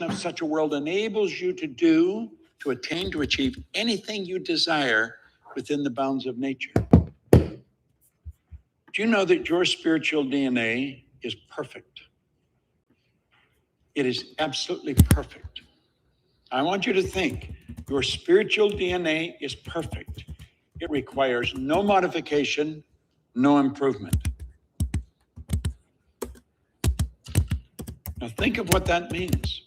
of such a world enables you to do, to attain, to achieve anything you desire within the bounds of nature. Do you know that your spiritual DNA is perfect? It is absolutely perfect. I want you to think, your spiritual DNA is perfect. It requires no modification, no improvement. Now think of what that means.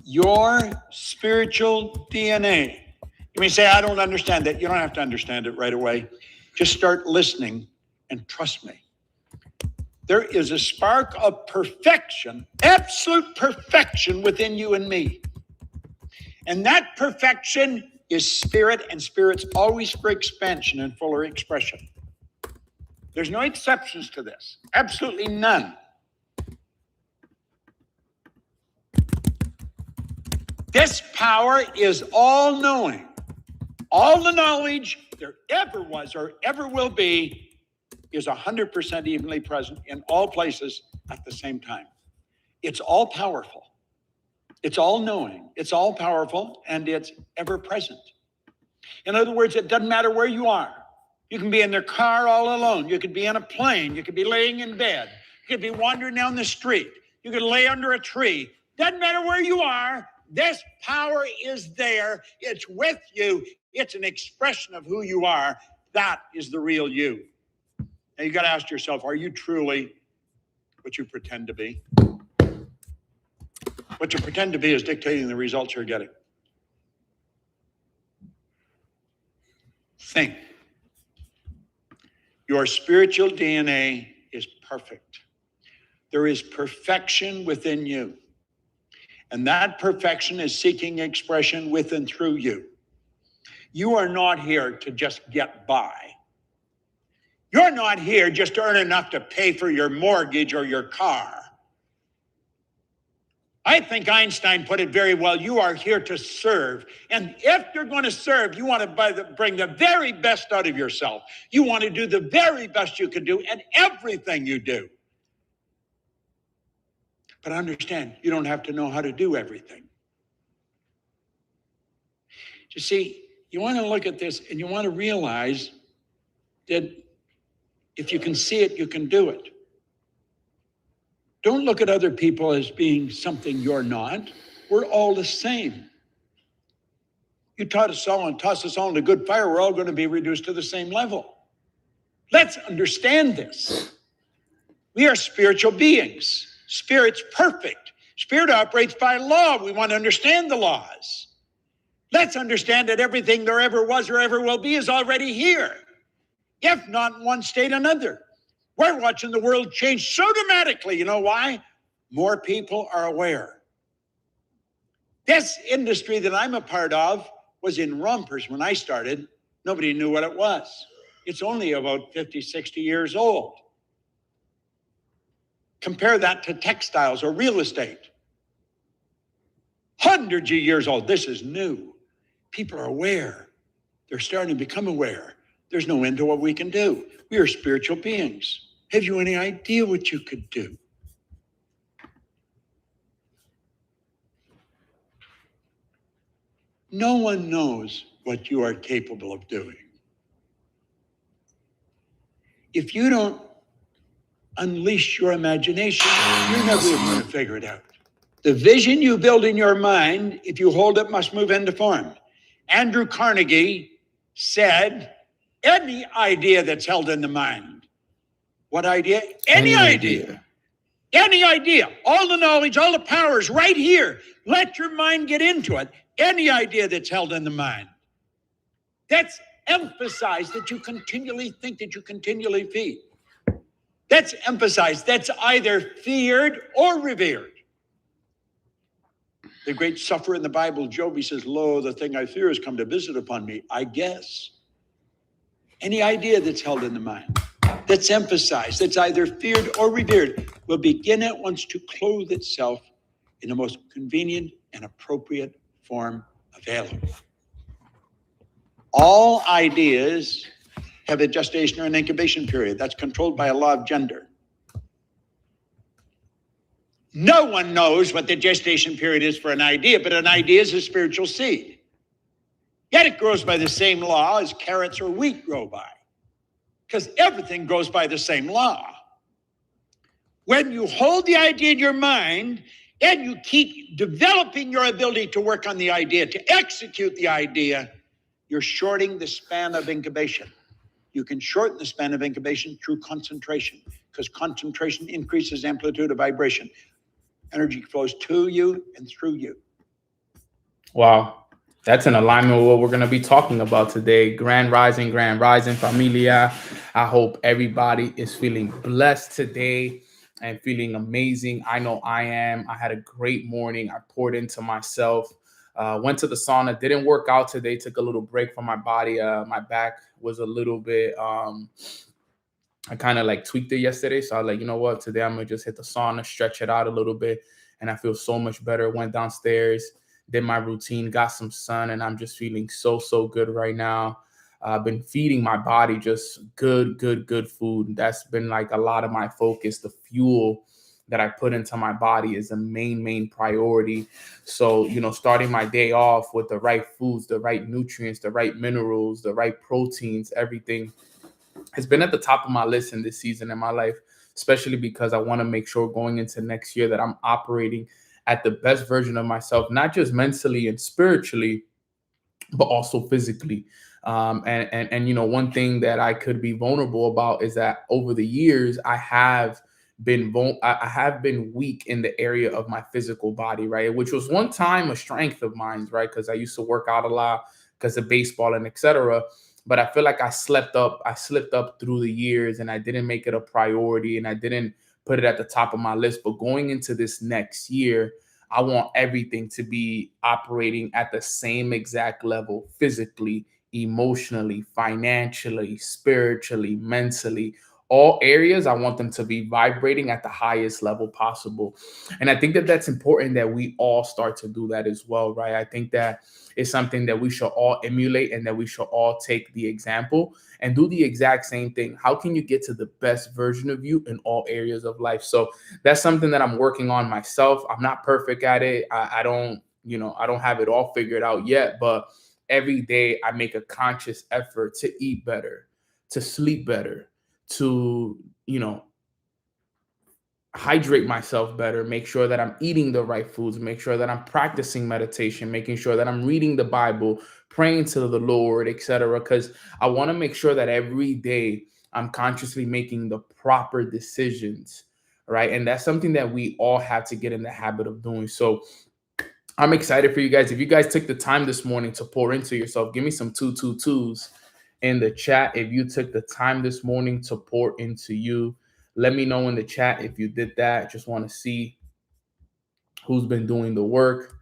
Your spiritual DNA. You may say, I don't understand that. You don't have to understand it right away. Just start listening and trust me. There is a spark of perfection, absolute perfection within you and me. And that perfection is spirit, and spirit's always for expansion and fuller expression. There's no exceptions to this, absolutely none. This power is all-knowing. All the knowledge there ever was or ever will be is 100% evenly present in all places at the same time. It's all powerful. It's all-knowing. It's all-powerful, and it's ever-present. In other words, it doesn't matter where you are. You can be in the car all alone. You could be on a plane. You could be laying in bed. You could be wandering down the street. You could lay under a tree. Doesn't matter where you are. This power is there. It's with you. It's an expression of who you are. That is the real you. Now you got to ask yourself, are you truly what you pretend to be? What you pretend to be is dictating the results you're getting. Think. Your spiritual DNA is perfect. There is perfection within you. And that perfection is seeking expression with and through you. You are not here to just get by. You're not here just to earn enough to pay for your mortgage or your car. I think Einstein put it very well. You are here to serve. And if you're going to serve, you want to bring the very best out of yourself. You want to do the very best you can do in everything you do. But understand, you don't have to know how to do everything. You see, you want to look at this and you want to realize that if you can see it, you can do it. Don't look at other people as being something you're not. We're all the same. You taught us all and toss us all in a good fire, we're all going to be reduced to the same level. Let's understand this. We are spiritual beings. Spirit's perfect. Spirit operates by law. We want to understand the laws. Let's understand that everything there ever was or ever will be is already here. If not in one state, another. We're watching the world change so dramatically. You know why? More people are aware. This industry that I'm a part of was in rompers when I started. Nobody knew what it was. It's only about 50, 60 years old. Compare that to textiles or real estate. Hundreds of years old. This is new. People are aware. They're starting to become aware. There's no end to what we can do. We are spiritual beings. Have you any idea what you could do? No one knows what you are capable of doing. If you don't unleash your imagination, you're never going to figure it out. The vision you build in your mind, if you hold it, must move into form. Andrew Carnegie said, any idea that's held in the mind. What idea? Any idea. Any idea. All the knowledge, all the power is right here. Let your mind get into it. Any idea that's held in the mind. That's emphasized that you continually think, that you continually feed. That's emphasized. That's either feared or revered. The great sufferer in the Bible, Job, he says, lo, the thing I fear has come to visit upon me. I guess. Any idea that's held in the mind, that's emphasized, that's either feared or revered, will begin at once to clothe itself in the most convenient and appropriate form available. All ideas have a gestation or an incubation period that's controlled by a law of gender. No one knows what the gestation period is for an idea, but an idea is a spiritual seed. Yet it grows by the same law as carrots or wheat grow by, because everything grows by the same law. When you hold the idea in your mind and you keep developing your ability to work on the idea, to execute the idea, you're shorting the span of incubation. You can shorten the span of incubation through concentration, because concentration increases amplitude of vibration. Energy flows to you and through you. Wow. That's in alignment with what we're going to be talking about today. Grand Rising, Familia. I hope everybody is feeling blessed today and feeling amazing. I know I am. I had a great morning. I poured into myself. Went to the sauna. Didn't work out today. Took a little break from my body. My back was a little bit... I kind of like tweaked it yesterday. So I was like, you know what? Today I'm going to just hit the sauna, stretch it out a little bit. And I feel so much better. Went downstairs, did my routine, got some sun, and I'm just feeling so good right now. I've been feeding my body just good food. That's been like a lot of my focus. The fuel that I put into my body is the main priority. So, starting my day off with the right foods, the right nutrients, the right minerals, the right proteins, everything has been at the top of my list in this season in my life, especially because I want to make sure going into next year that I'm operating at the best version of myself, not just mentally and spiritually, but also physically. And one thing that I could be vulnerable about is that over the years I have been weak in the area of my physical body, right? Which was one time a strength of mine, right? Because I used to work out a lot because of baseball and etc. But I feel like I slipped up through the years, and I didn't make it a priority, and I didn't put it at the top of my list. But going into this next year, I want everything to be operating at the same exact level, physically, emotionally, financially, spiritually, mentally. All areas, I want them to be vibrating at the highest level possible. And I think that that's important that we all start to do that as well, right? I think that is something that we should all emulate, and that we should all take the example and do the exact same thing. How can you get to the best version of you in all areas of life? So that's something that I'm working on myself. I'm not perfect at it. I don't have it all figured out yet, but every day I make a conscious effort to eat better, to sleep better, to, hydrate myself better, make sure that I'm eating the right foods, make sure that I'm practicing meditation, making sure that I'm reading the Bible, praying to the Lord, etc. Because I want to make sure that every day I'm consciously making the proper decisions, right? And that's something that we all have to get in the habit of doing. So I'm excited for you guys. If you guys took the time this morning to pour into yourself, give me some 222s in the chat. If you took the time this morning to pour into you, let me know in the chat if you did that. Just want to see who's been doing the work,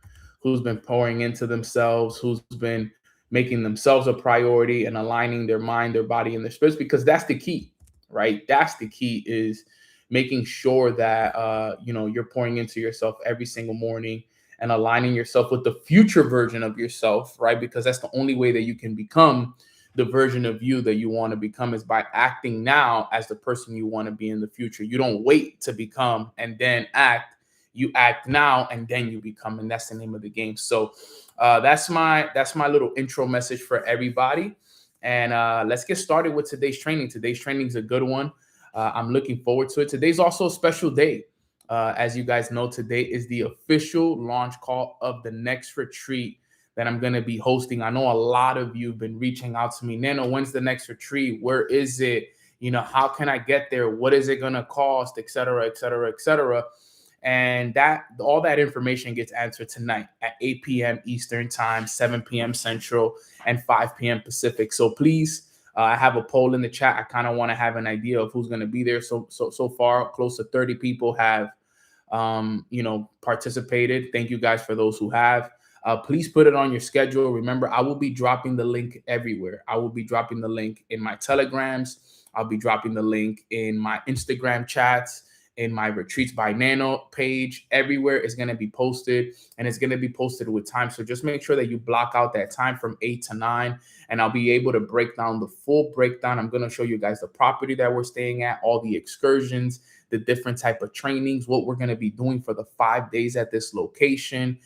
who's been pouring into themselves, who's been making themselves a priority and aligning their mind, their body, and their spirits, because that's the key, right? That's the key, is making sure that you're pouring into yourself every single morning and aligning yourself with the future version of yourself, right? Because that's the only way that you can become the version of you that you want to become, is by acting now as the person you want to be in the future. You don't wait to become and then act. You act now and then you become, and that's the name of the game. So that's my little intro message for everybody. And let's get started with today's training. Today's training is a good one. I'm looking forward to it. Today's also a special day. As you guys know, today is the official launch call of the next retreat that I'm going to be hosting. I know a lot of you have been reaching out to me. Nano, when's the next retreat? Where is it? How can I get there? What is it going to cost? Et cetera, et cetera, et cetera. And all that information gets answered tonight at 8 p.m. Eastern time, 7 p.m. Central, and 5 p.m. Pacific. So please, I have a poll in the chat. I kind of want to have an idea of who's going to be there. So far, close to 30 people have, participated. Thank you guys for those who have. Please put it on your schedule. Remember, I will be dropping the link everywhere. I will be dropping the link in my Telegrams. I'll be dropping the link in my Instagram chats, in my Retreats by Nano page. Everywhere is going to be posted, and it's going to be posted with time. So just make sure that you block out that time from 8 to 9, and I'll be able to break down the full breakdown. I'm going to show you guys the property that we're staying at, all the excursions, the different type of trainings, what we're going to be doing for the 5 days at this location,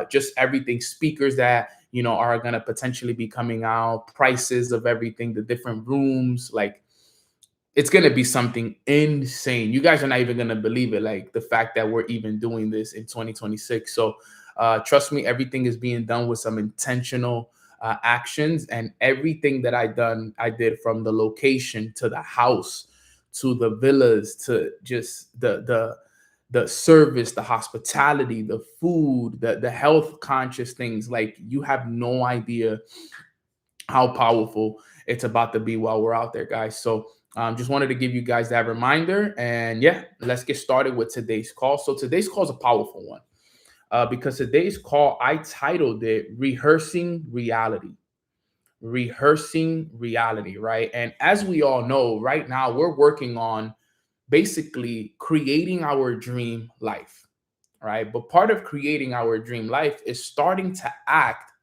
just everything, speakers that, you know, are going to potentially be coming out, prices of everything, the different rooms. Like, it's going to be something insane. You guys are not even going to believe it. Like, the fact that we're even doing this in 2026. So trust me, everything is being done with some intentional actions, and everything that I did from the location to the house, to the villas, to just the service, the hospitality, the food, the health conscious things. Like, you have no idea how powerful it's about to be while we're out there, guys. So just wanted to give you guys that reminder. And yeah, let's get started with today's call. So today's call is a powerful one because today's call, I titled it Rehearsing Reality. Rehearsing reality, right? And as we all know, right now, we're working on basically creating our dream life, right? But part of creating our dream life is starting to act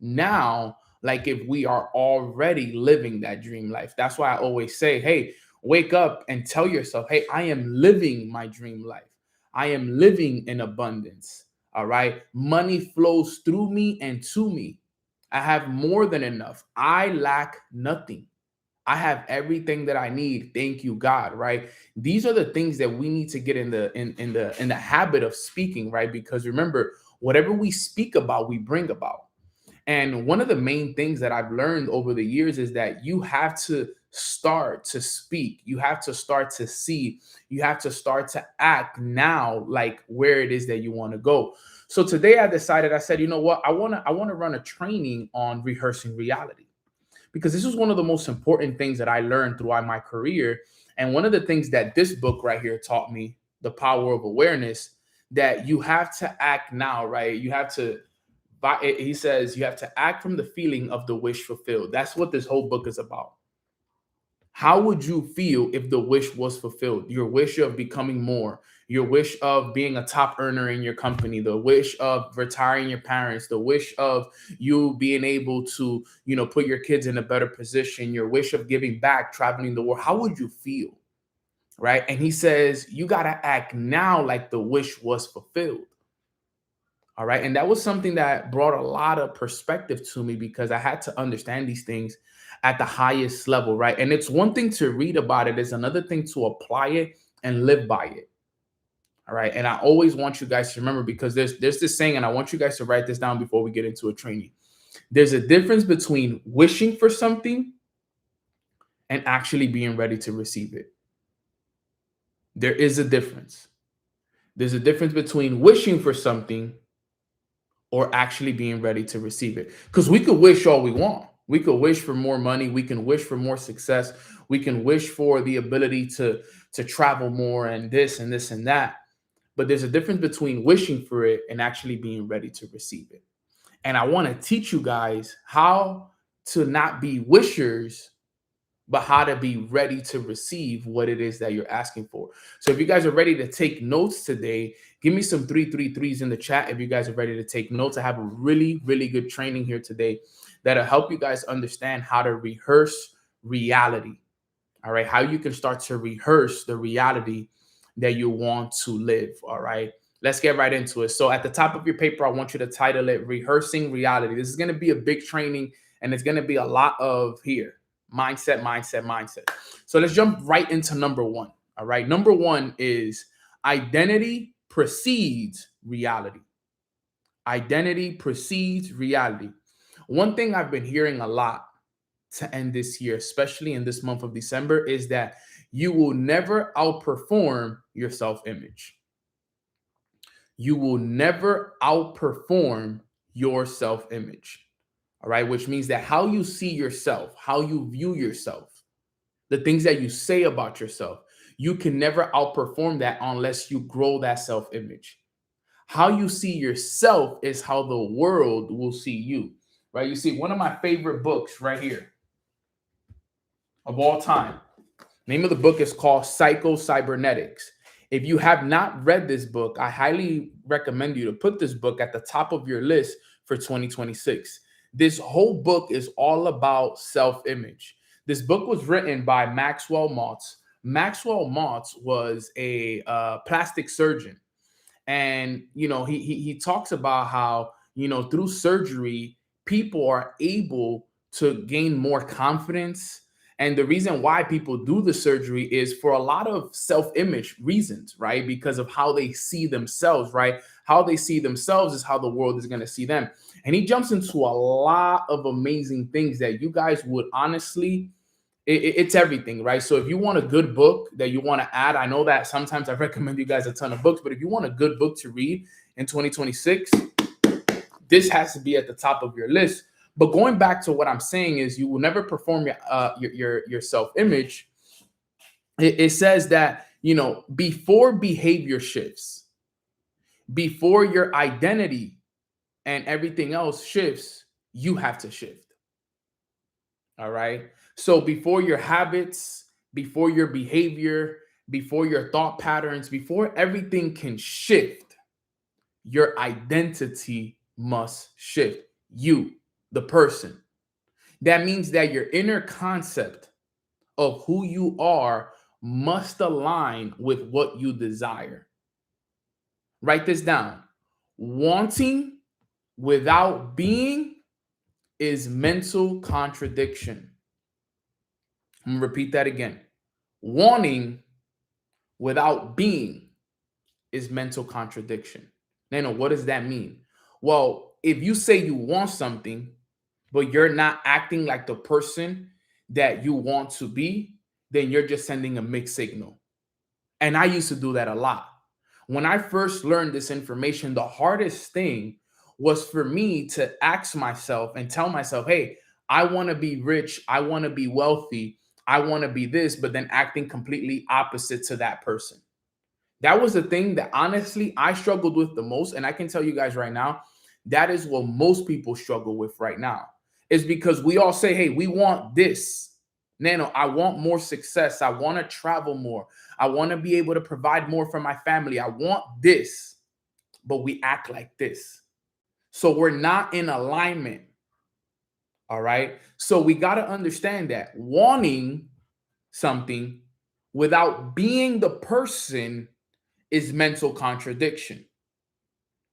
now like if we are already living that dream life. That's why I always say, hey, wake up and tell yourself, hey, I am living my dream life. I am living in abundance. All right. Money flows through me and to me. I have more than enough. I lack nothing. I have everything that I need. Thank you, God. Right. These are the things that we need to get in the habit of speaking, right? Because remember, whatever we speak about, we bring about. And one of the main things that I've learned over the years is that you have to start to speak. You have to start to see. You have to start to act now like where it is that you want to go. So today I decided, I said, you know what? I want to run a training on rehearsing reality, because this is one of the most important things that I learned throughout my career. And one of the things that this book right here taught me, The Power of Awareness, that you have to act now, right? You have to, he says, you have to act from the feeling of the wish fulfilled. That's what this whole book is about. How would you feel if the wish was fulfilled? Your wish of becoming more, your wish of being a top earner in your company, the wish of retiring your parents, the wish of you being able to, you know, put your kids in a better position, your wish of giving back, traveling the world. How would you feel? Right? And he says, you got to act now like the wish was fulfilled. All right. And that was something that brought a lot of perspective to me, because I had to understand these things at the highest level. Right. And it's one thing to read about it, it's another thing to apply it and live by it. All right. And I always want you guys to remember, because there's this saying, and I want you guys to write this down before we get into a training. There's a difference between wishing for something and actually being ready to receive it. There is a difference. There's a difference between wishing for something or actually being ready to receive it. Because we could wish all we want. We could wish for more money. We can wish for more success. We can wish for the ability to travel more and this and this and that. But there's a difference between wishing for it and actually being ready to receive it. And I want to teach you guys how to not be wishers, but how to be ready to receive what it is that you're asking for. So if you guys are ready to take notes today, give me some 333s in the chat. If you guys are ready to take notes, I have a really, really good training here today that'll help you guys understand how to rehearse reality. All right. How you can start to rehearse the reality that you want to live. All right. Let's get right into it. So at the top of your paper, I want you to title it Rehearsing Reality. This is going to be a big training, and it's going to be a lot of here. Mindset, mindset, mindset. So let's jump right into number one. All right. Number one is identity precedes reality. Identity precedes reality. One thing I've been hearing a lot to end this year, especially in this month of December, is that you will never outperform your self-image. You will never outperform your self-image. All right, which means that how you see yourself, how you view yourself, the things that you say about yourself, you can never outperform that unless you grow that self-image. How you see yourself is how the world will see you, right? You see, one of my favorite books right here of all time, name of the book is called Psycho-Cybernetics. If you have not read this book, I highly recommend you to put this book at the top of your list for 2026. This whole book is all about self-image. This book was written by Maxwell Maltz. Maxwell Maltz was a plastic surgeon. And, he talks about how, through surgery, people are able to gain more confidence. And the reason why people do the surgery is for a lot of self-image reasons, right? Because of how they see themselves, right? How they see themselves is how the world is going to see them. And he jumps into a lot of amazing things that you guys would honestly, it's everything, right? So if you want a good book that you want to add, I know that sometimes I recommend you guys a ton of books, but if you want a good book to read in 2026, this has to be at the top of your list. But going back to what I'm saying is, you will never perform your self-image. It says that, before behavior shifts, before your identity and everything else shifts, you have to shift. All right. So before your habits, before your behavior, before your thought patterns, before everything can shift, your identity must shift. You, the person. That means that your inner concept of who you are must align with what you desire. Write this down. Wanting without being is mental contradiction. I'm going to repeat that again. Wanting without being is mental contradiction. Nano, what does that mean? Well, if you say you want something, but you're not acting like the person that you want to be, then you're just sending a mixed signal. And I used to do that a lot. When I first learned this information, the hardest thing was for me to ask myself and tell myself, hey, I want to be rich. I want to be wealthy. I want to be this, but then acting completely opposite to that person. That was the thing that honestly I struggled with the most. And I can tell you guys right now, that is what most people struggle with right now. Is because we all say, hey, we want this. Nano, I want more success. I want to travel more. I want to be able to provide more for my family. I want this, but we act like this. So we're not in alignment. All right. So we got to understand that wanting something without being the person is mental contradiction.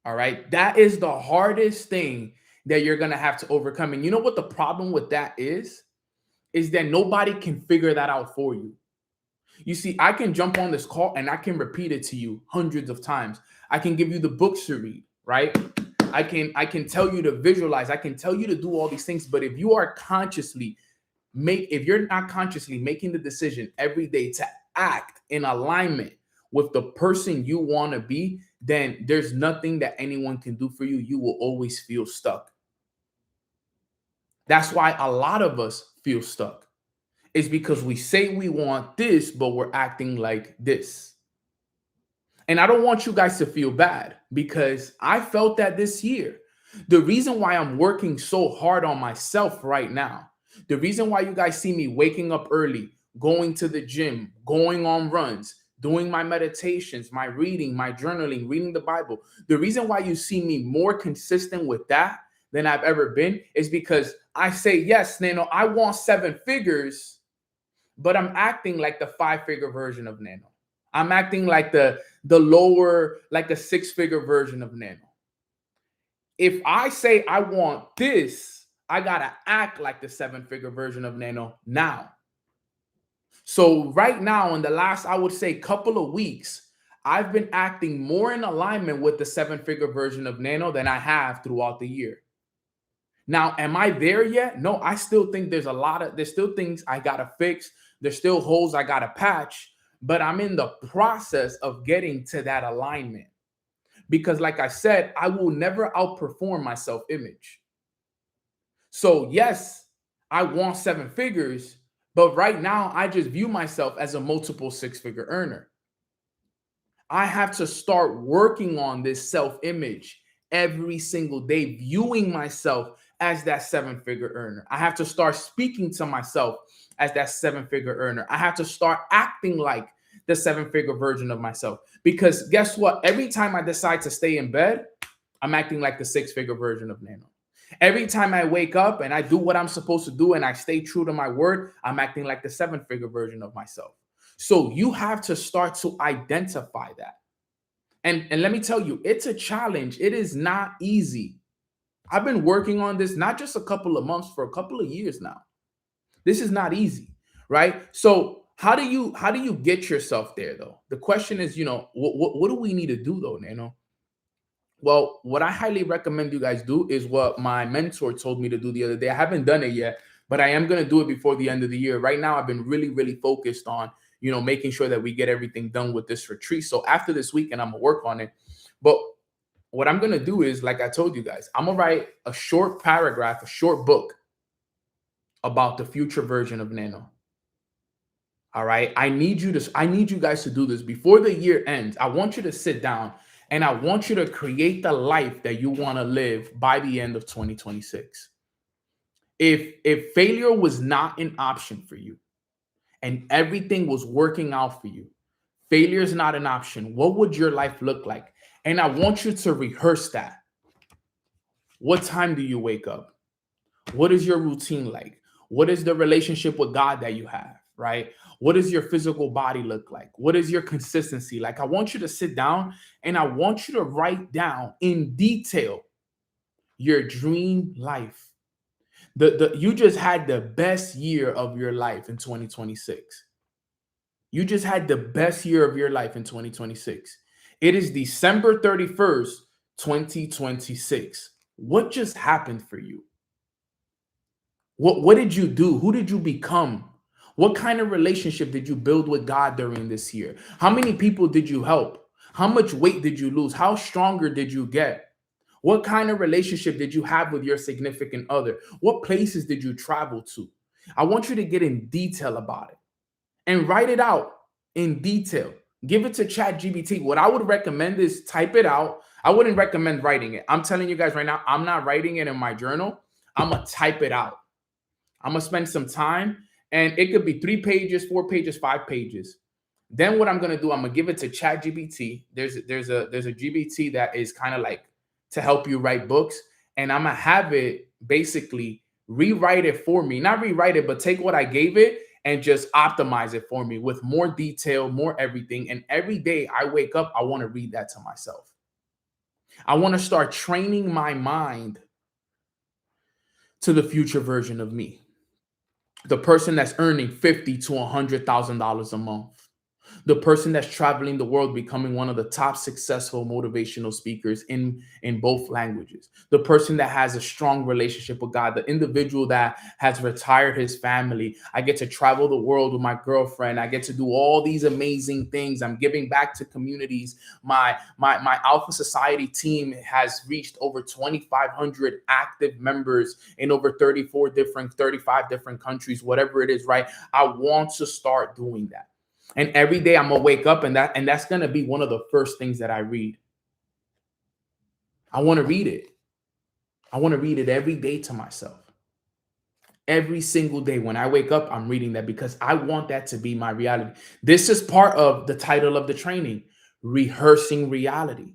All right. That is the hardest thing that you're going to have to overcome. And you know what the problem with that is? Is that nobody can figure that out for you. You see, I can jump on this call and I can repeat it to you hundreds of times. I can give you the books to read, right? I can tell you to visualize. I can tell you to do all these things. But if you are if you're not consciously making the decision every day to act in alignment with the person you want to be, then there's nothing that anyone can do for you. You will always feel stuck. That's why a lot of us feel stuck. It's because we say we want this, but we're acting like this. And I don't want you guys to feel bad because I felt that this year. The reason why I'm working so hard on myself right now, the reason why you guys see me waking up early, going to the gym, going on runs, doing my meditations, my reading, my journaling, reading the Bible, the reason why you see me more consistent with that than I've ever been is because I say, yes, Nano, I want 7 figures, but I'm acting like the 5-figure version of Nano. I'm acting like the lower, like the 6-figure version of Nano. If I say I want this, I got to act like the 7-figure version of Nano now. So right now, in the last, I would say, couple of weeks, I've been acting more in alignment with the 7-figure version of Nano than I have throughout the year. Now, am I there yet? No, I still think there's still things I got to fix. There's still holes I got to patch, but I'm in the process of getting to that alignment. Because like I said, I will never outperform my self-image. So yes, I want 7 figures, but right now I just view myself as a multiple 6-figure earner. I have to start working on this self-image every single day, viewing myself as that 7-figure earner. I have to start speaking to myself as that 7-figure earner. I have to start acting like the 7-figure version of myself. Because guess what? Every time I decide to stay in bed, I'm acting like the 6-figure version of Nano. Every time I wake up and I do what I'm supposed to do and I stay true to my word, I'm acting like the 7-figure version of myself. So you have to start to identify that. And let me tell you, it's a challenge. It is not easy. I've been working on this not just a couple of months, for a couple of years now. This is not easy, right? So how do you get yourself there though? The question is, what do we need to do though, Nano? Well, what I highly recommend you guys do is what my mentor told me to do the other day. I haven't done it yet, but I am going to do it before the end of the year. Right now, I've been really, really focused on, making sure that we get everything done with this retreat. So after this weekend, I'm going to work on it. But what I'm going to do is, like I told you guys, I'm going to write a short paragraph, a short book about the future version of Nano. All right. I need you guys to do this before the year ends. I want you to sit down and I want you to create the life that you want to live by the end of 2026. If failure was not an option for you and everything was working out for you, failure is not an option. What would your life look like? And I want you to rehearse that. What time do you wake up? What is your routine like? What is the relationship with God that you have, right? What does your physical body look like? What is your consistency like? I want you to sit down and I want you to write down in detail your dream life. You just had the best year of your life in 2026. You just had the best year of your life in 2026. It is December 31st, 2026. What just happened for you? What did you do? Who did you become? What kind of relationship did you build with God during this year? How many people did you help? How much weight did you lose? How stronger did you get? What kind of relationship did you have with your significant other? What places did you travel to? I want you to get in detail about it and write it out in detail. Give it to ChatGPT. What I would recommend is type it out. I wouldn't recommend writing it. I'm telling you guys right now, I'm not writing it in my journal. I'm going to type it out. I'm going to spend some time, and it could be 3 pages, 4 pages, 5 pages. Then what I'm going to do, I'm going to give it to ChatGPT. There's a GBT that is kind of like to help you write books, and I'm going to have it basically rewrite it for me. Not rewrite it, but take what I gave it and just optimize it for me with more detail, more everything. And every day I wake up, I want to read that to myself. I want to start training my mind to the future version of me. The person that's earning $50,000 to $100,000 a month. The person that's traveling the world, becoming one of the top successful motivational speakers in both languages. The person that has a strong relationship with God. The individual that has retired his family. I get to travel the world with my girlfriend. I get to do all these amazing things. I'm giving back to communities. My Alpha Society team has reached over 2,500 active members in over 35 different countries, whatever it is, right? I want to start doing that. And every day I'm gonna wake up and that's gonna be one of the first things that I read. I want to read it. I want to read it every day to myself. Every single day when I wake up, I'm reading that because I want that to be my reality. This is part of the title of the training, Rehearsing Reality.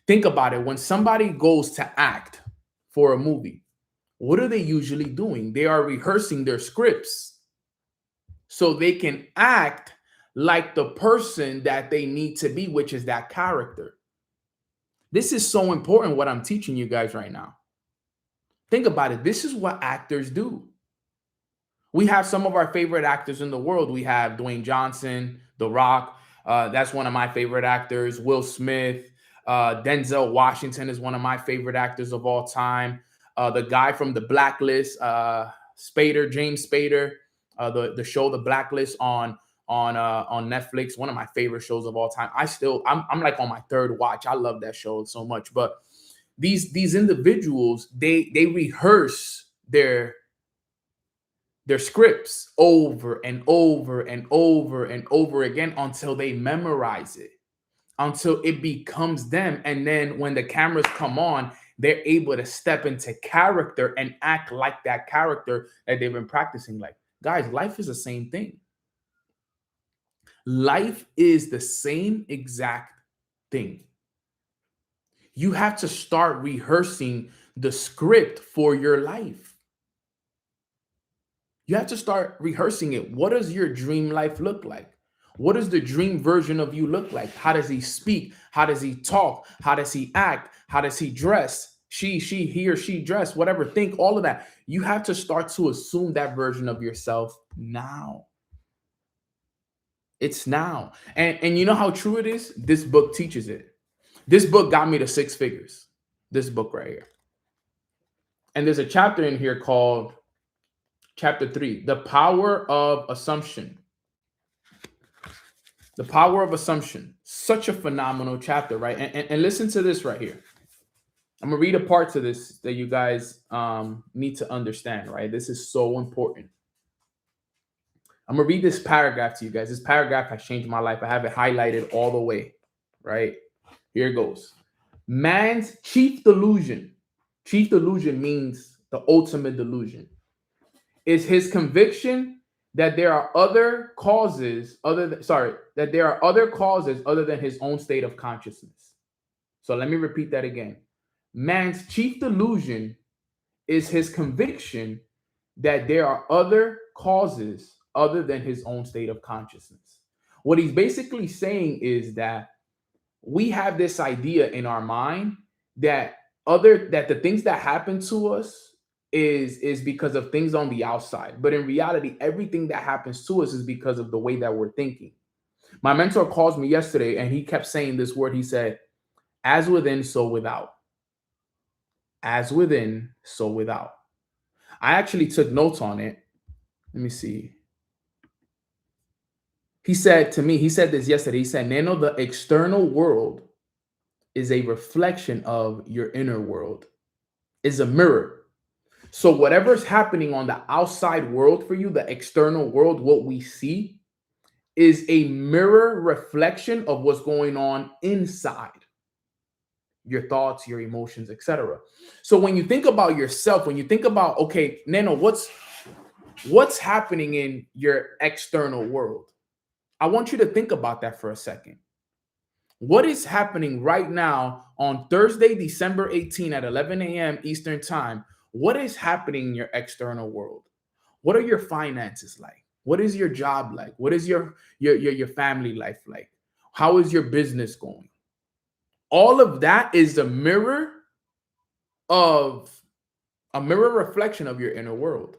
Think about it. When somebody goes to act for a movie, what are they usually doing? They are rehearsing their scripts so they can act like the person that they need to be, which is that character. This is so important what I'm teaching you guys right now. Think about it. This is what actors do. We have some of our favorite actors in the world. We have Dwayne Johnson, The Rock. That's one of my favorite actors. Will Smith. Denzel Washington is one of my favorite actors of all time. The guy from The Blacklist, James Spader, the show The Blacklist on Netflix, one of my favorite shows of all time. I'm like on my third watch. I love that show so much. But these individuals, they rehearse their scripts over and over and over and over again until they memorize it, until it becomes them. And then when the cameras come on, they're able to step into character and act like that character that they've been practicing. Like, guys, life is the same thing. Life is the same exact thing. You have to start rehearsing the script for your life. You have to start rehearsing it. What does your dream life look like? What does the dream version of you look like? How does he speak? How does he talk? How does he act? How does he dress? He or she dress, whatever. Think all of that. You have to start to assume that version of yourself now. It's now. And you know how true it is? This book teaches it. This book got me to six figures. This book right here. And there's a chapter in here called chapter 3, The Power of Assumption. The Power of Assumption. Such a phenomenal chapter, right? And listen to this right here. I'm going to read a part to this that you guys need to understand, right? This is so important. I'm going to read this paragraph to you guys. This paragraph has changed my life. I have it highlighted all the way, right? Here it goes. Man's chief delusion means the ultimate delusion, is his conviction that there are other causes other than his own state of consciousness. So let me repeat that again. Man's chief delusion is his conviction that there are other causes other than his own state of consciousness. What he's basically saying is that we have this idea in our mind that the things that happen to us is because of things on the outside. But in reality, everything that happens to us is because of the way that we're thinking. My mentor calls me yesterday and he kept saying this word. He said, as within, so without. As within, so without. I actually took notes on it. Let me see. He said this yesterday. He said, Nano, the external world is a reflection of your inner world, is a mirror. So whatever's happening on the outside world for you, the external world, what we see is a mirror reflection of what's going on inside. Your thoughts, your emotions, etc. So when you think about yourself, when you think about, okay, Nano, what's happening in your external world? I want you to think about that for a second. What is happening right now on Thursday, December 18 at 11 a.m. Eastern Time? What is happening in your external world? What are your finances like? What is your job like? What is your family life like? How is your business going? All of that is a mirror reflection of your inner world.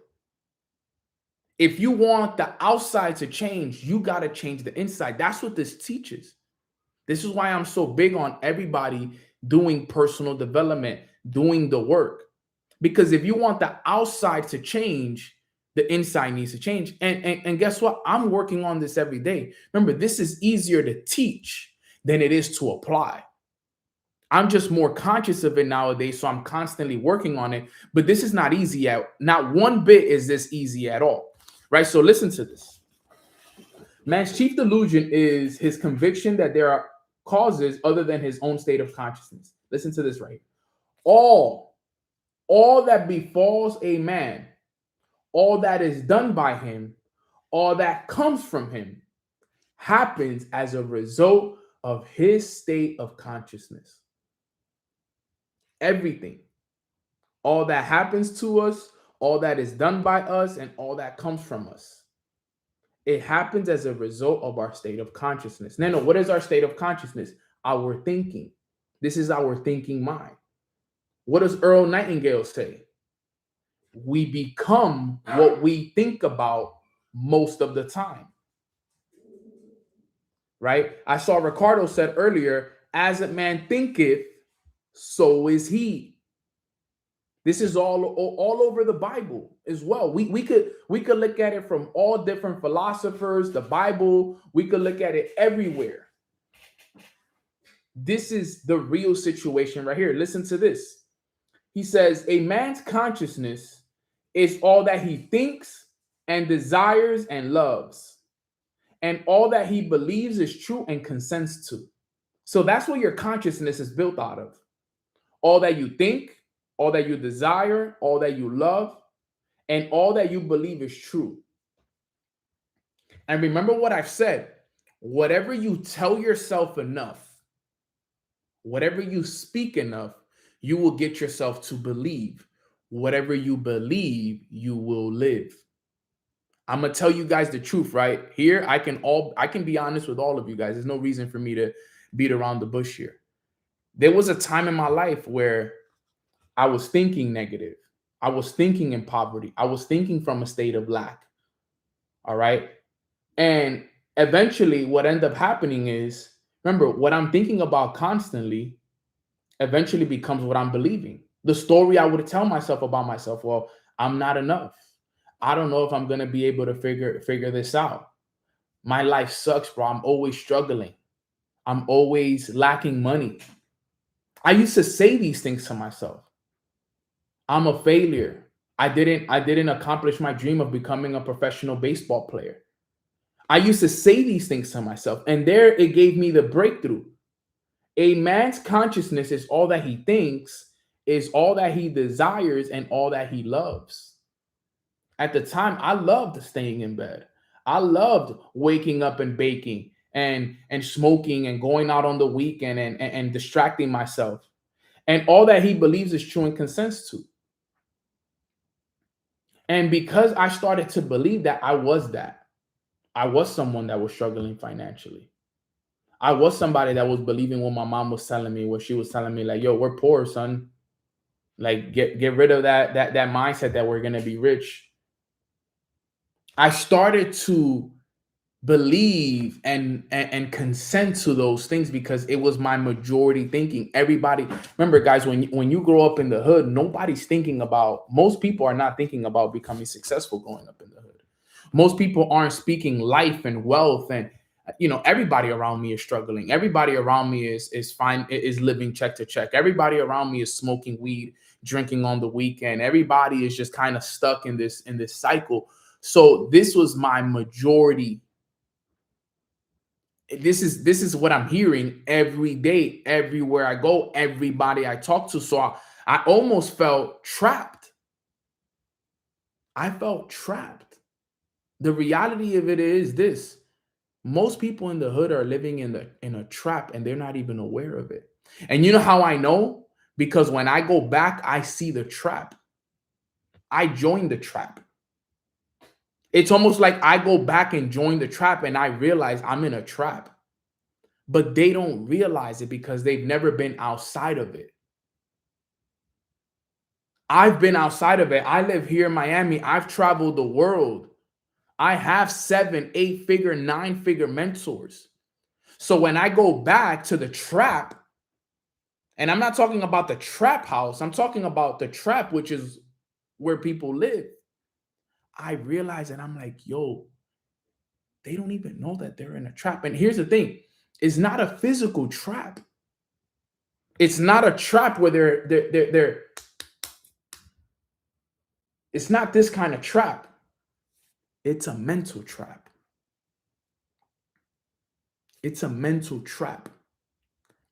If you want the outside to change, you got to change the inside. That's what this teaches. This is why I'm so big on everybody doing personal development, doing the work. Because if you want the outside to change, the inside needs to change. And guess what? I'm working on this every day. Remember, this is easier to teach than it is to apply. I'm just more conscious of it nowadays, so I'm constantly working on it. But this is not easy. Not one bit is this easy at all, right? So listen to this. Man's chief delusion is his conviction that there are causes other than his own state of consciousness. Listen to this right here. All that befalls a man, all that is done by him, all that comes from him, happens as a result of his state of consciousness. Everything, all that happens to us, all that is done by us, and all that comes from us, it happens as a result of our state of consciousness. Now, what is our state of consciousness? Our thinking. This is our thinking mind. What does Earl Nightingale say? We become what we think about most of the time. Right? I saw Ricardo said earlier, as a man thinketh, so is he. This is all over the Bible as well. We could look at it from all different philosophers, the Bible. We could look at it everywhere. This is the real situation right here. Listen to this. He says, a man's consciousness is all that he thinks and desires and loves, and all that he believes is true and consents to. So that's what your consciousness is built out of. All that you think, all that you desire, all that you love, and all that you believe is true. And remember what I've said, whatever you tell yourself enough, whatever you speak enough, you will get yourself to believe. Whatever you believe, you will live. I'm gonna tell you guys the truth, right? Here, I can be honest with all of you guys. There's no reason for me to beat around the bush here. There was a time in my life where I was thinking negative. I was thinking in poverty. I was thinking from a state of lack. All right. And eventually, what ended up happening is, remember, what I'm thinking about constantly eventually becomes what I'm believing. The story I would tell myself about myself, well, I'm not enough. I don't know if I'm gonna be able to figure this out. My life sucks, bro. I'm always struggling. I'm always lacking money. I used to say these things to myself. I'm a failure. I didn't accomplish my dream of becoming a professional baseball player. I used to say these things to myself, and there it gave me the breakthrough. A man's consciousness is all that he thinks, is all that he desires, and all that he loves. At the time, I loved staying in bed. I loved waking up and baking and smoking and going out on the weekend and distracting myself. And all that he believes is true and consents to. And because I started to believe that, I was someone that was struggling financially. I was somebody that was believing what my mom was telling me, what she was telling me, like, yo, we're poor, son. Like, get rid of that mindset that we're gonna be rich. I started to believe and consent to those things because it was my majority thinking. Everybody, remember, guys, when you grow up in the hood, nobody's thinking about, most people are not thinking about becoming successful growing up in the hood. Most people aren't speaking life and wealth, and everybody around me is struggling. Everybody around me is fine, is living check to check. Everybody around me is smoking weed, drinking on the weekend. Everybody is just kind of stuck in this cycle. So this was my majority. This is what I'm hearing every day, everywhere I go, everybody I talk to. So I almost felt trapped. I felt trapped. The reality of it is this: most people in the hood are living in a trap, and they're not even aware of it. And you know how I know? Because when I go back, I see the trap. I joined the trap. It's almost like I go back and join the trap, and I realize I'm in a trap. But they don't realize it because they've never been outside of it. I've been outside of it. I live here in Miami. I've traveled the world. I have 7, 8-figure, 9-figure mentors. So when I go back to the trap, and I'm not talking about the trap house, I'm talking about the trap, which is where people live. I realize, and I'm like, yo, they don't even know that they're in a trap. And here's the thing: it's not a physical trap. It's not a trap where they're it's not this kind of trap. It's a mental trap. It's a mental trap.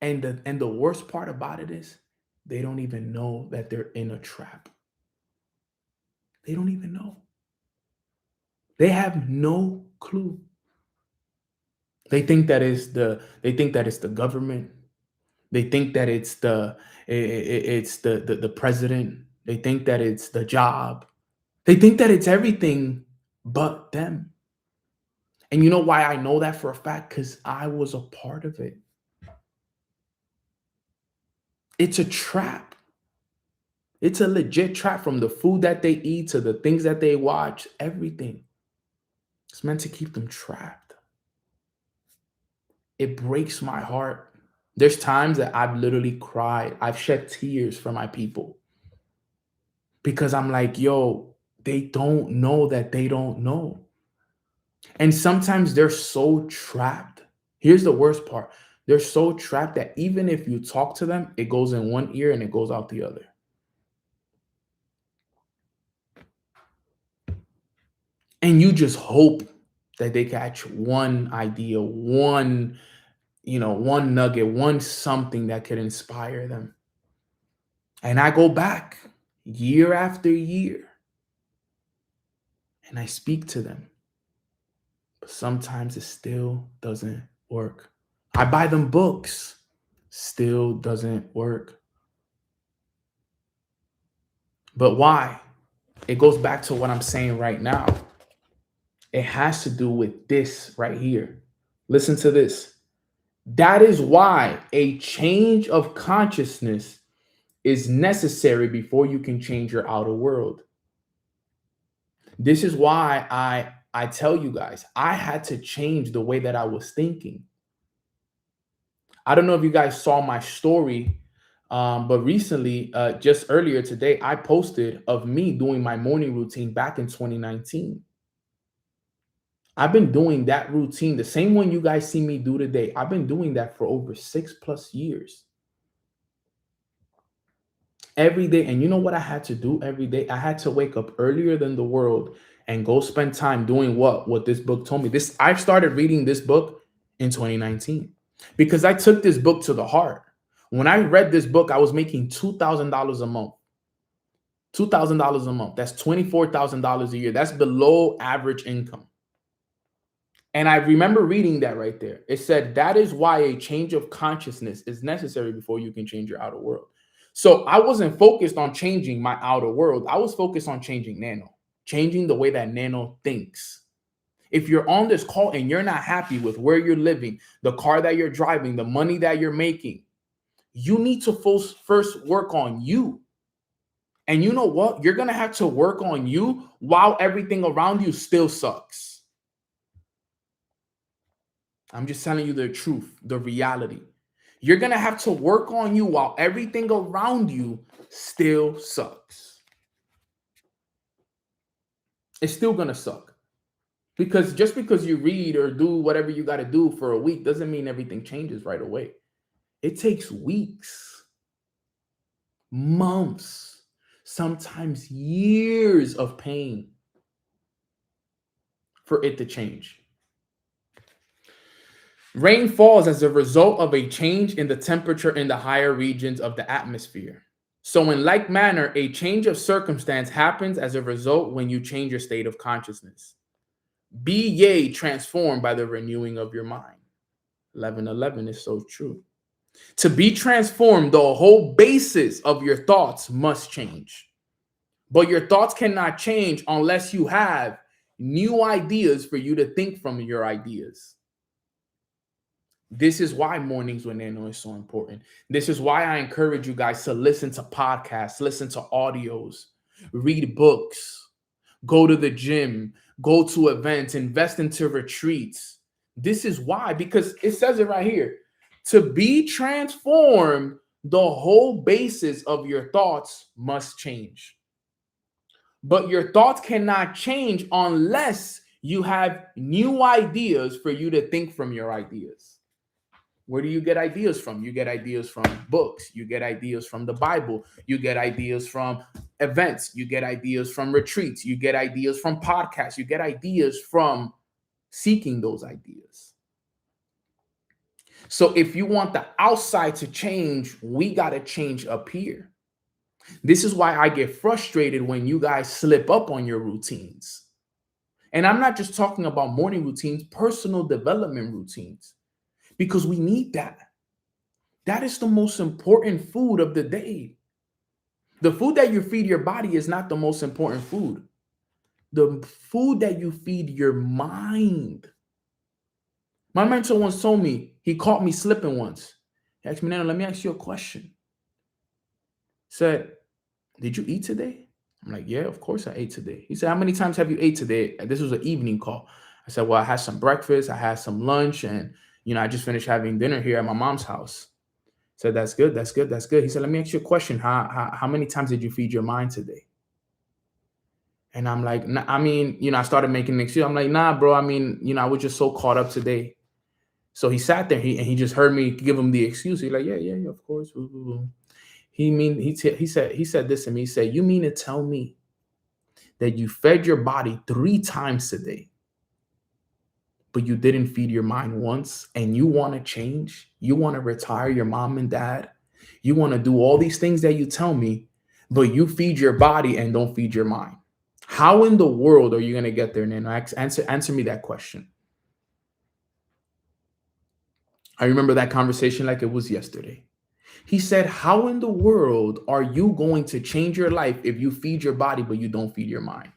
And the worst part about it is they don't even know that they're in a trap. They don't even know. They have no clue. They think that it's the government. They think that it's the president. They think that it's the job. They think that it's everything but them. And you know why I know that for a fact? Because I was a part of it. It's a trap. It's a legit trap, from the food that they eat to the things that they watch, everything. It's meant to keep them trapped. It breaks my heart. There's times that I've literally cried. I've shed tears for my people because I'm like, yo, they don't know that they don't know. And sometimes they're so trapped. Here's the worst part: they're so trapped that even if you talk to them, it goes in one ear and it goes out the other. And you just hope that they catch one idea, one nugget, one something that could inspire them. And I go back year after year and I speak to them. But sometimes it still doesn't work. I buy them books, still doesn't work. But why? It goes back to what I'm saying right now. It has to do with this right here. Listen to this. That is why a change of consciousness is necessary before you can change your outer world. This is why I tell you guys, I had to change the way that I was thinking. I don't know if you guys saw my story, but recently, just earlier today, I posted of me doing my morning routine back in 2019. I've been doing that routine, the same one you guys see me do today. I've been doing that for over 6+ years. Every day. And you know what I had to do every day? I had to wake up earlier than the world and go spend time doing what this book told me. I started reading this book in 2019 because I took this book to the heart. When I read this book, I was making $2,000 a month. $2,000 a month. That's $24,000 a year. That's below average income. And I remember reading that right there. It said, that is why a change of consciousness is necessary before you can change your outer world. So I wasn't focused on changing my outer world. I was focused on changing Nano, changing the way that Nano thinks. If you're on this call and you're not happy with where you're living, the car that you're driving, the money that you're making, you need to first work on you. And you know what? You're going to have to work on you while everything around you still sucks. I'm just telling you the truth, the reality. You're going to have to work on you while everything around you still sucks. It's still going to suck. Because just because you read or do whatever you got to do for a week doesn't mean everything changes right away. It takes weeks, months, sometimes years of pain for it to change. Rain falls as a result of a change in the temperature in the higher regions of the atmosphere. So in like manner, a change of circumstance happens as a result when you change your state of consciousness. Be ye transformed by the renewing of your mind. 11:11 is so true. To be transformed, the whole basis of your thoughts must change. But your thoughts cannot change unless you have new ideas for you to think from your ideas. This is why Mornings with Nano is so important. This is why I encourage you guys to listen to podcasts, listen to audios, read books, go to the gym, go to events, invest into retreats. This is why, because it says it right here. To be transformed, the whole basis of your thoughts must change. But your thoughts cannot change unless you have new ideas for you to think from your ideas. Where do you get ideas from? You get ideas from books. You get ideas from the Bible. You get ideas from events. You get ideas from retreats. You get ideas from podcasts. You get ideas from seeking those ideas. So if you want the outside to change, we got to change up here. This is why I get frustrated when you guys slip up on your routines. And I'm not just talking about morning routines, personal development routines. Because we need that. That is the most important food of the day. The food that you feed your body is not the most important food. The food that you feed your mind. My mentor once told me, he caught me slipping once. He asked me, Nano, let me ask you a question. Said, did you eat today? I'm like, yeah, of course I ate today. He said, how many times have you ate today? And this was an evening call. I said, well, I had some breakfast, I had some lunch, and I just finished having dinner here at my mom's house. Said, that's good, that's good, that's good. He said, let me ask you a question. How many times did you feed your mind today? And I'm like, nah, I started making an excuse. I'm like, nah, bro. I was just so caught up today. So he sat there, and he just heard me give him the excuse. He's like, yeah, of course. He said this to me. He said, you mean to tell me that you fed your body 3 times today, but you didn't feed your mind once, and you want to change? You want to retire your mom and dad? You want to do all these things that you tell me, but you feed your body and don't feed your mind. How in the world are you going to get there, Nano? Answer me that question. I remember that conversation like it was yesterday. He said, how in the world are you going to change your life if you feed your body, but you don't feed your mind?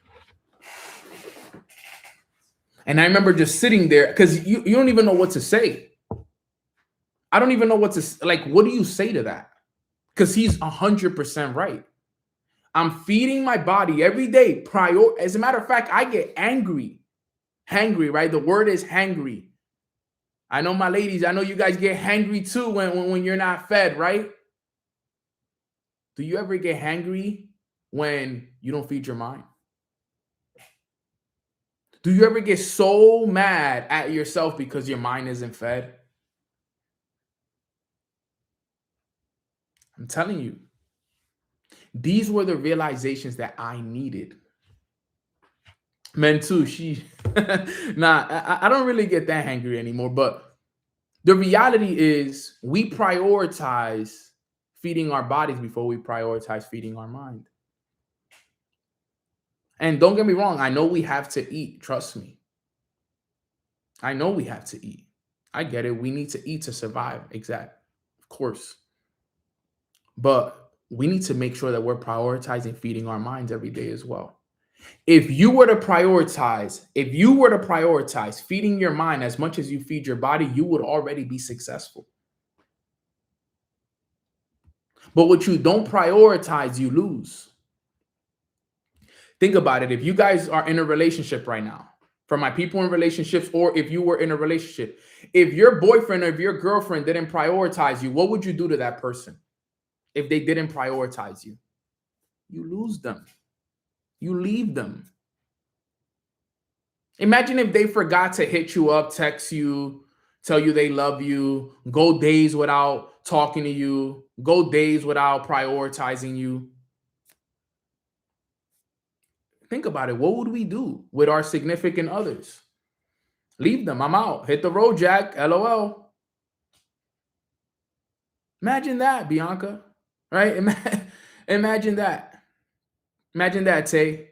And I remember just sitting there because you don't even know what to say. I don't even know what to like. What do you say to that? Because he's 100% right. I'm feeding my body every day. As a matter of fact, I get angry. Hangry, right? The word is hangry. I know my ladies, I know you guys get hangry too when you're not fed, right? Do you ever get hangry when you don't feed your mind? Do you ever get so mad at yourself because your mind isn't fed? I'm telling you, these were the realizations that I needed. Men too, I don't really get that hangry anymore, but the reality is we prioritize feeding our bodies before we prioritize feeding our mind. And don't get me wrong, I know we have to eat, trust me. I know we have to eat. I get it. We need to eat to survive, exactly. Of course. But we need to make sure that we're prioritizing feeding our minds every day as well. If you were to prioritize feeding your mind as much as you feed your body, you would already be successful. But what you don't prioritize, you lose. Think about it. If you guys are in a relationship right now, for my people in relationships, or if you were in a relationship, if your boyfriend or if your girlfriend didn't prioritize you, what would you do to that person? If they didn't prioritize you, you lose them. You leave them. Imagine if they forgot to hit you up, text you, tell you they love you, go days without talking to you, go days without prioritizing you. Think about it. What would we do with our significant others? Leave them. I'm out. Hit the road, Jack. LOL. Imagine that, Bianca. Right? Imagine that. Imagine that, Tay.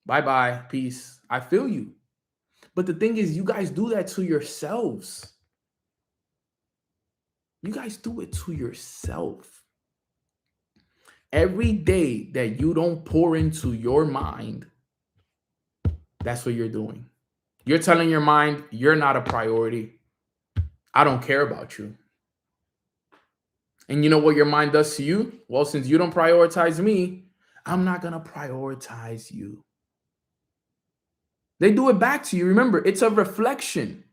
Bye-bye. Peace. I feel you. But the thing is, you guys do that to yourselves. You guys do it to yourself. Every day that you don't pour into your mind, that's what you're doing. You're telling your mind, you're not a priority. I don't care about you. And you know what your mind does to you? Well, since you don't prioritize me, I'm not going to prioritize you. They do it back to you. Remember, it's a reflection.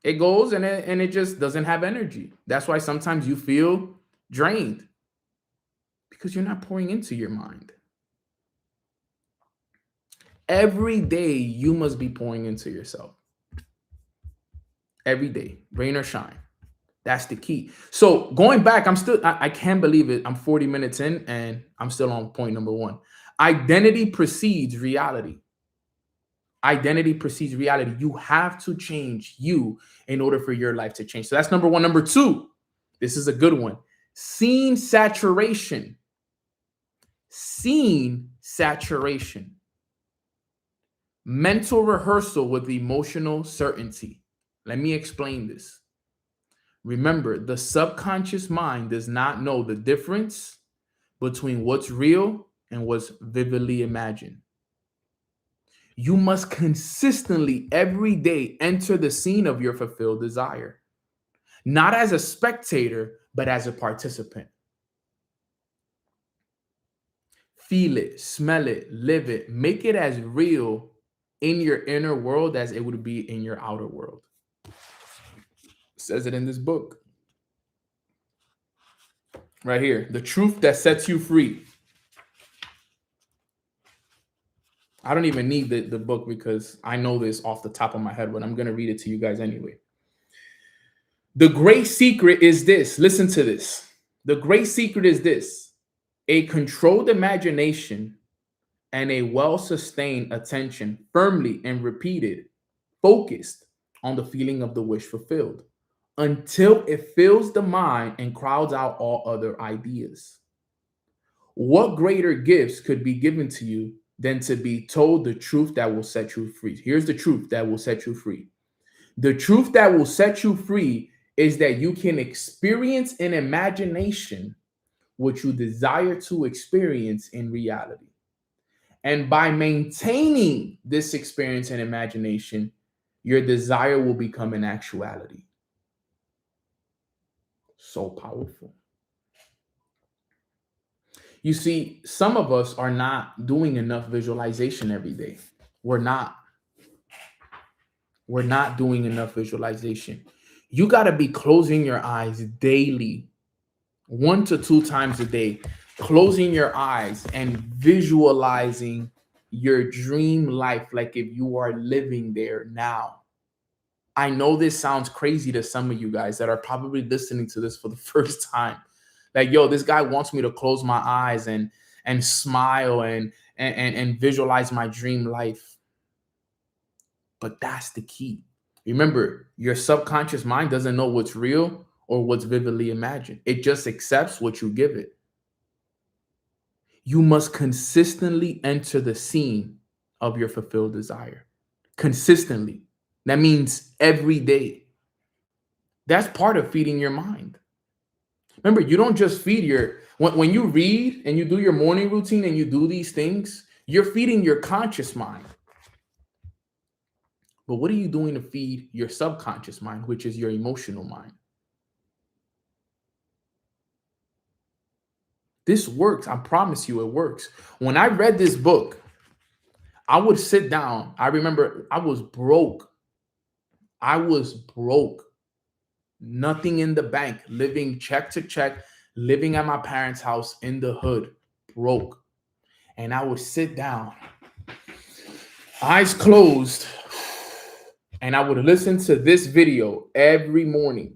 It goes and it just doesn't have energy. That's why sometimes you feel drained because you're not pouring into your mind. Every day you must be pouring into yourself. Every day, rain or shine. That's the key. So going back, I can't believe it. I'm 40 minutes in and I'm still on point number 1. Identity precedes reality. Identity precedes reality. You have to change you in order for your life to change. So that's number 1. Number 2, this is a good one. Scene saturation. Scene saturation. Mental rehearsal with emotional certainty. Let me explain this. Remember, the subconscious mind does not know the difference between what's real and what's vividly imagined. You must consistently every day enter the scene of your fulfilled desire, not as a spectator, but as a participant. Feel it, smell it, live it, make it as real in your inner world as it would be in your outer world. It says it in this book. Right here, the truth that sets you free. I don't even need the book because I know this off the top of my head, but I'm going to read it to you guys anyway. The great secret is this. Listen to this. The great secret is this. A controlled imagination and a well-sustained attention, firmly and repeated, focused on the feeling of the wish fulfilled until it fills the mind and crowds out all other ideas. What greater gifts could be given to you than to be told the truth that will set you free? Here's the truth that will set you free. The truth that will set you free is that you can experience in imagination what you desire to experience in reality. And by maintaining this experience and imagination, your desire will become an actuality. So powerful. You see, some of us are not doing enough visualization every day. We're not. We're not doing enough visualization. You got to be closing your eyes daily, 1 to 2 times a day, closing your eyes and visualizing your dream life like if you are living there now. I know this sounds crazy to some of you guys that are probably listening to this for the first time. Like, yo, this guy wants me to close my eyes and smile and visualize my dream life. But that's the key. Remember, your subconscious mind doesn't know what's real or what's vividly imagined. It just accepts what you give it. You must consistently enter the scene of your fulfilled desire. Consistently. That means every day. That's part of feeding your mind. Remember, you don't just feed when you read and you do your morning routine and you do these things, you're feeding your conscious mind. But what are you doing to feed your subconscious mind, which is your emotional mind? This works. I promise you it works. When I read this book, I would sit down. I remember I was broke. Nothing in the bank, living check to check, living at my parents' house in the hood, broke. And I would sit down, eyes closed, and I would listen to this video every morning.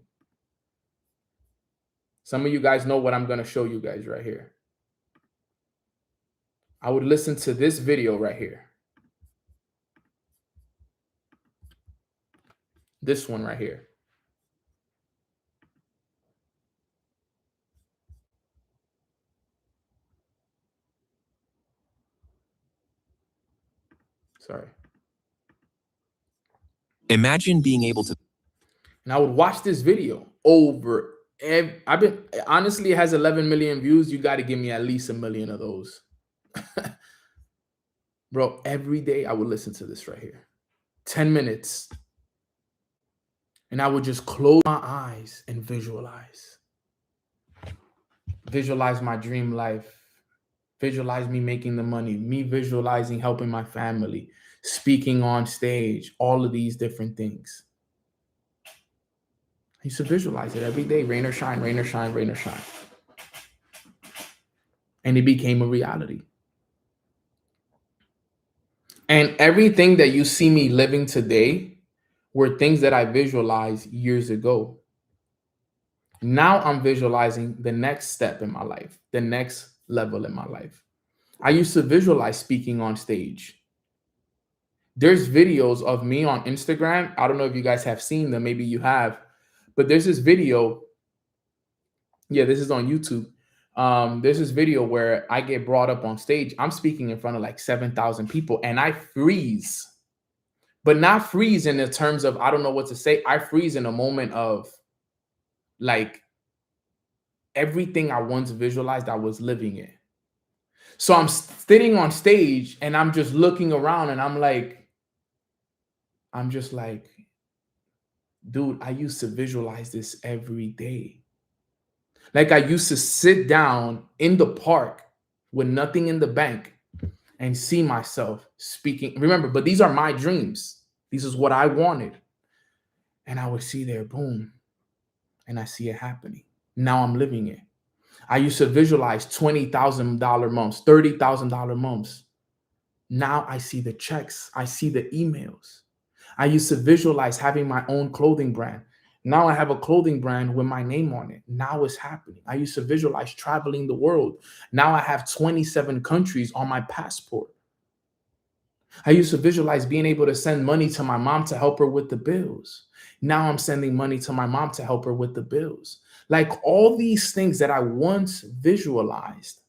Some of you guys know what I'm going to show you guys right here. I would listen to this video right here. This one right here. Sorry. Imagine being able to. And I would watch this video over. Honestly, it has 11 million views. You got to give me at least 1 million of those. Bro, every day I would listen to this right here. 10 minutes. And I would just close my eyes and visualize. Visualize my dream life. Visualize me making the money. Me visualizing helping my family. Speaking on stage. All of these different things. I used to visualize it every day. Rain or shine, rain or shine, rain or shine. And it became a reality. And everything that you see me living today were things that I visualized years ago. Now I'm visualizing the next step in my life, the next level in my life. I used to visualize speaking on stage. There's videos of me on Instagram. I don't know if you guys have seen them. Maybe you have. But there's this video. Yeah, this is on YouTube. There's this video where I get brought up on stage. I'm speaking in front of like 7,000 people and I freeze. But not freeze in the terms of I don't know what to say. I freeze in a moment of like everything I once visualized I was living in. So I'm sitting on stage and I'm just looking around and I'm just like, dude, I used to visualize this every day. Like I used to sit down in the park with nothing in the bank and see myself speaking. Remember, but these are my dreams. This is what I wanted. And I would see there, boom, and I see it happening. Now I'm living it. I used to visualize $20,000 months, $30,000 months. Now I see the checks. I see the emails. I used to visualize having my own clothing brand. Now I have a clothing brand with my name on it. Now it's happening. I used to visualize traveling the world. Now I have 27 countries on my passport. I used to visualize being able to send money to my mom to help her with the bills. Now I'm sending money to my mom to help her with the bills. Like all these things that I once visualized,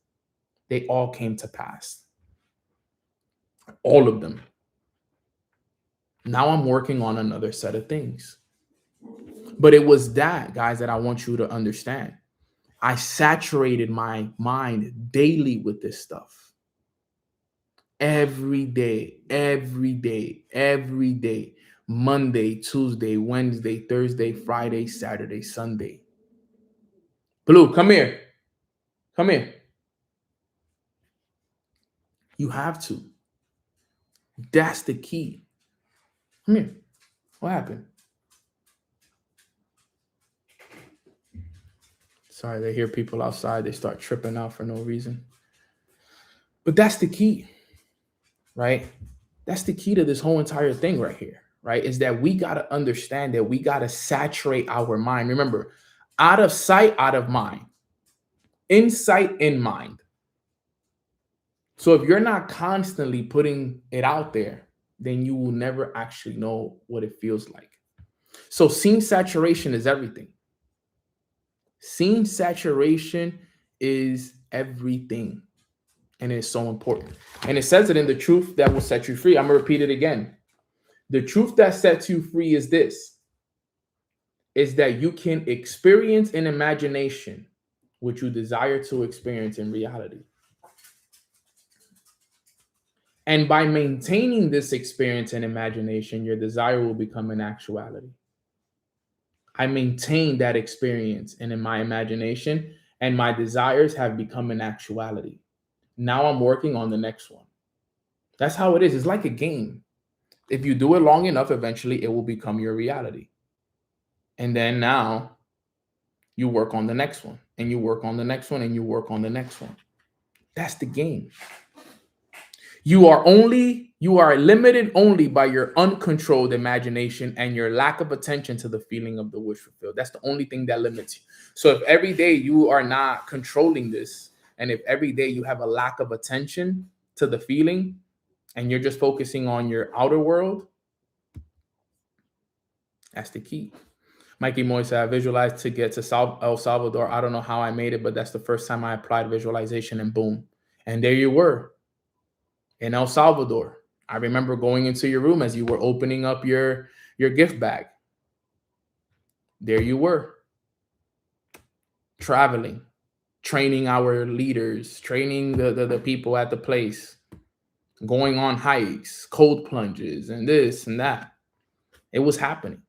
they all came to pass. All of them. Now I'm working on another set of things. But it was that, guys, that I want you to understand. I saturated my mind daily with this stuff. every day, every day, every day. Monday, Tuesday, Wednesday, Thursday, Friday, Saturday, Sunday. Blue, come here. Come here. You have to. That's the key. Come here. What happened? Sorry, they hear people outside. They start tripping out for no reason. But that's the key, right? That's the key to this whole entire thing right here, right? Is that we got to understand that we got to saturate our mind. Remember, out of sight, out of mind. Insight in mind. So if you're not constantly putting it out there, then you will never actually know what it feels like. So scene saturation is everything. Scene saturation is everything. And it's so important. And it says it in the truth that will set you free. I'm going to repeat it again. The truth that sets you free is this, is that you can experience in imagination what you desire to experience in reality. And by maintaining this experience in imagination, your desire will become an actuality. I maintain that experience and in my imagination, and my desires have become an actuality. Now I'm working on the next one. That's how it is. It's like a game. If you do it long enough, eventually it will become your reality. And then now you work on the next one, and you work on the next one, and you work on the next one. That's the game. You are limited only by your uncontrolled imagination and your lack of attention to the feeling of the wish fulfilled. That's the only thing that limits you. So if every day you are not controlling this, and if every day you have a lack of attention to the feeling, and you're just focusing on your outer world, that's the key. Mikey Moy said, I visualized to get to El Salvador. I don't know how I made it, but that's the first time I applied visualization, and boom. And there you were in El Salvador. I remember going into your room as you were opening up your gift bag. There you were, traveling, training our leaders, training the people at the place, going on hikes, cold plunges, and this and that. It was happening.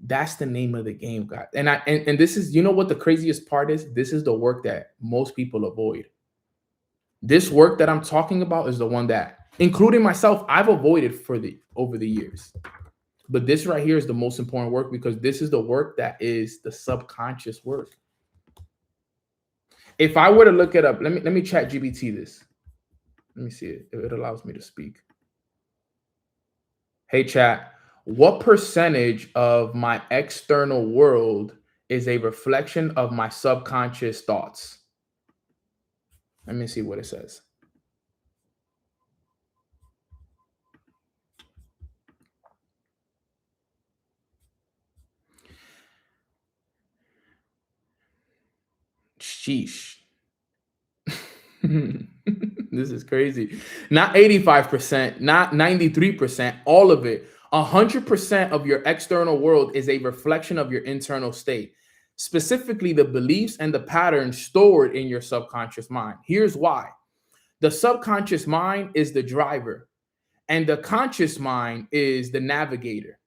That's the name of the game, guys. And this is, you know what the craziest part is? This is the work that most people avoid. This work that I'm talking about is the one that, including myself, I've avoided over the years. But this right here is the most important work, because this is the work that is the subconscious work. If I were to look it up, let me chat GBT this. Let me see it if it allows me to speak. Hey chat, what percentage of my external world is a reflection of my subconscious thoughts? Let me see what it says. Sheesh. This is crazy. Not 85%, not 93%, all of it. 100% of your external world is a reflection of your internal state, specifically the beliefs and the patterns stored in your subconscious mind. Here's why. The subconscious mind is the driver, and the conscious mind is the navigator.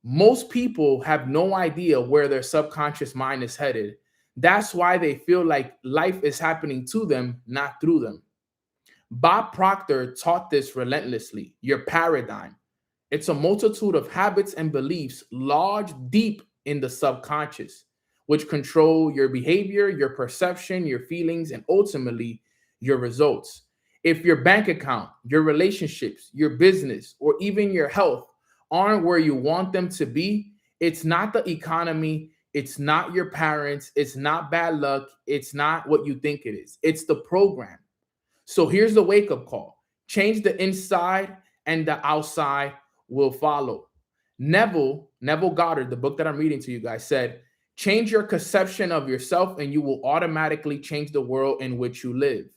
Most people have no idea where their subconscious mind is headed. That's why they feel like life is happening to them, not through them. Bob Proctor taught this relentlessly. Your paradigm. It's a multitude of habits and beliefs lodged deep in the subconscious, which control your behavior, your perception, your feelings, and ultimately your results. If your bank account, your relationships, your business, or even your health aren't where you want them to be, it's not the economy, it's not your parents, it's not bad luck, it's not what you think it is. It's the program. So here's the wake-up call. Change the inside and the outside will follow. Neville Goddard, the book that I'm reading to you guys, said, change your conception of yourself and you will automatically change the world in which you live.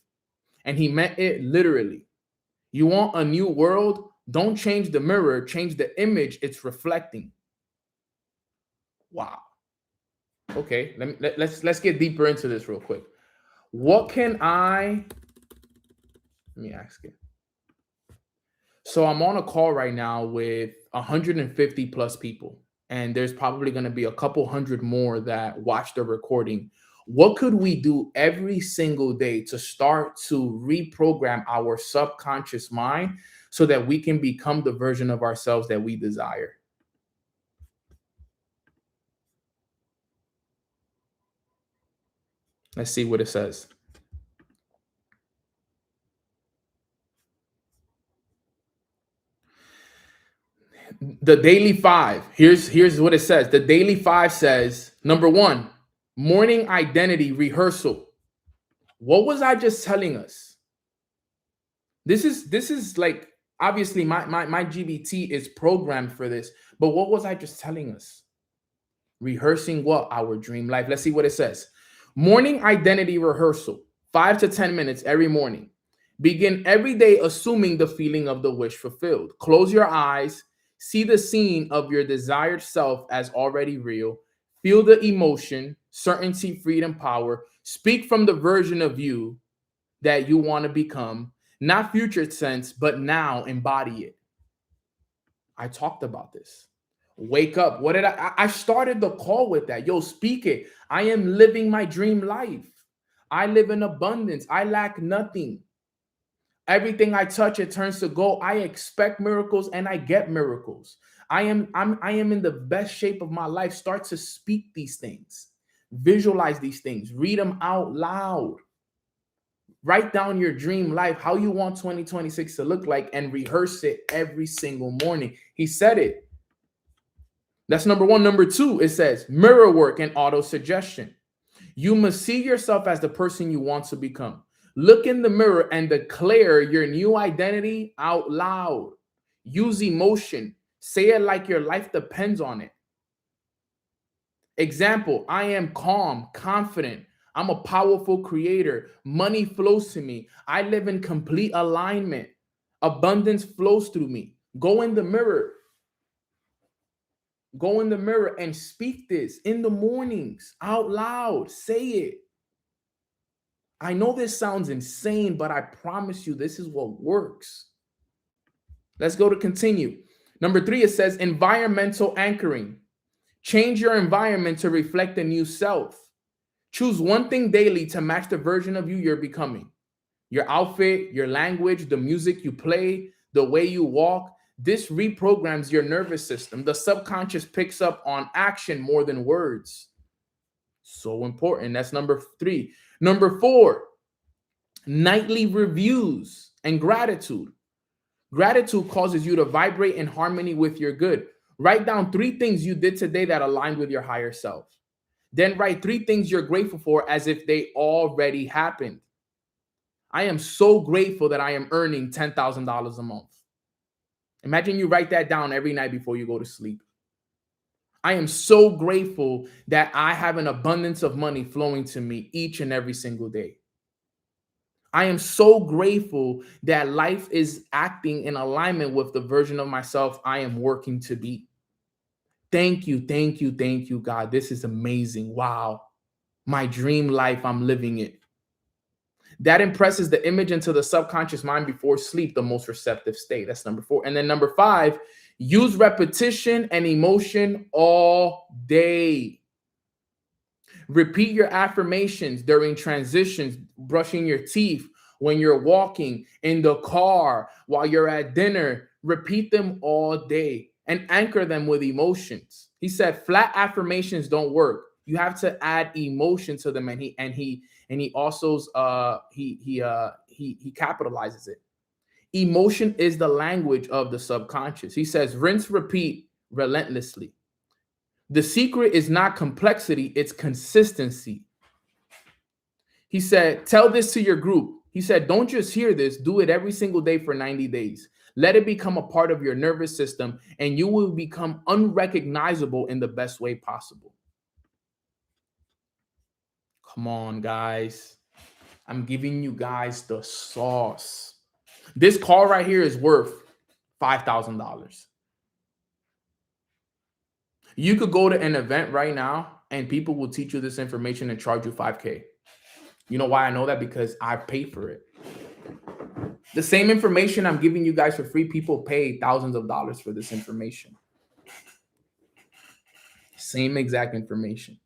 And he meant it literally. You want a new world? Don't change the mirror, change the image it's reflecting. Wow. Okay, let's get deeper into this real quick. What can let me ask it. So I'm on a call right now with 150 plus people, and there's probably going to be a couple hundred more that watch the recording. What could we do every single day to start to reprogram our subconscious mind so that we can become the version of ourselves that we desire? Let's see what it says. The daily five. Here's what it says. The daily five says, number one, morning identity rehearsal. What was I just telling us? This is like, obviously my GBT is programmed for this, but what was I just telling us? Rehearsing what? Our dream life. Let's see what it says. Morning identity rehearsal, 5 to 10 minutes every morning. Begin every day assuming the feeling of the wish fulfilled. Close your eyes, see the scene of your desired self as already real. Feel the emotion, certainty, freedom, power. Speak from the version of you that you want to become, not future tense, but now embody it. I talked about this. Wake up. What did I started the call with that. Yo, speak it. I am living my dream life. I live in abundance. I lack nothing. Everything I touch, it turns to gold. I expect miracles and I get miracles. I am in the best shape of my life. Start to speak these things. Visualize these things. Read them out loud. Write down your dream life, how you want 2026 to look like, and rehearse it every single morning. He said it. That's number one. Number two, it says mirror work and auto suggestion. You must see yourself as the person you want to become. Look in the mirror and declare your new identity out loud. Use emotion. Say it like your life depends on it. Example, I am calm, confident. I'm a powerful creator. Money flows to me. I live in complete alignment. Abundance flows through me. Go in the mirror. Go in the mirror and speak this in the mornings out loud. Say it. I know this sounds insane, but I promise you this is what works. Let's go to continue. Number three, it says environmental anchoring. Change your environment to reflect the new self. Choose one thing daily to match the version of you you're becoming. Your outfit, your language, the music you play, the way you walk. This reprograms your nervous system. The subconscious picks up on action more than words. So important. That's number three. Number four, nightly reviews and gratitude. Gratitude causes you to vibrate in harmony with your good. Write down 3 things you did today that aligned with your higher self. Then write 3 things you're grateful for as if they already happened. I am so grateful that I am earning $10,000 a month. Imagine you write that down every night before you go to sleep. I am so grateful that I have an abundance of money flowing to me each and every single day. I am so grateful that life is acting in alignment with the version of myself I am working to be. Thank you, thank you, thank you, God. This is amazing. Wow. My dream life, I'm living it. That impresses the image into the subconscious mind before sleep, the most receptive state. That's number 4. And then number 5, use repetition and emotion all day. Repeat your affirmations during transitions, brushing your teeth, when you're walking, in the car, while you're at dinner. Repeat them all day and anchor them with emotions. He said flat affirmations don't work. You have to add emotion to them, and he also he capitalizes it. Emotion is the language of the subconscious. He says rinse, repeat relentlessly. The secret is not complexity, it's consistency. He said, tell this to your group. He said, don't just hear this, do it every single day for 90 days. Let it become a part of your nervous system, and you will become unrecognizable in the best way possible. Come on, guys. I'm giving you guys the sauce. This call right here is worth $5,000. You could go to an event right now and people will teach you this information and charge you $5,000. You know why I know that? Because I paid for it. The same information I'm giving you guys for free, people pay thousands of dollars for this information. Same exact information.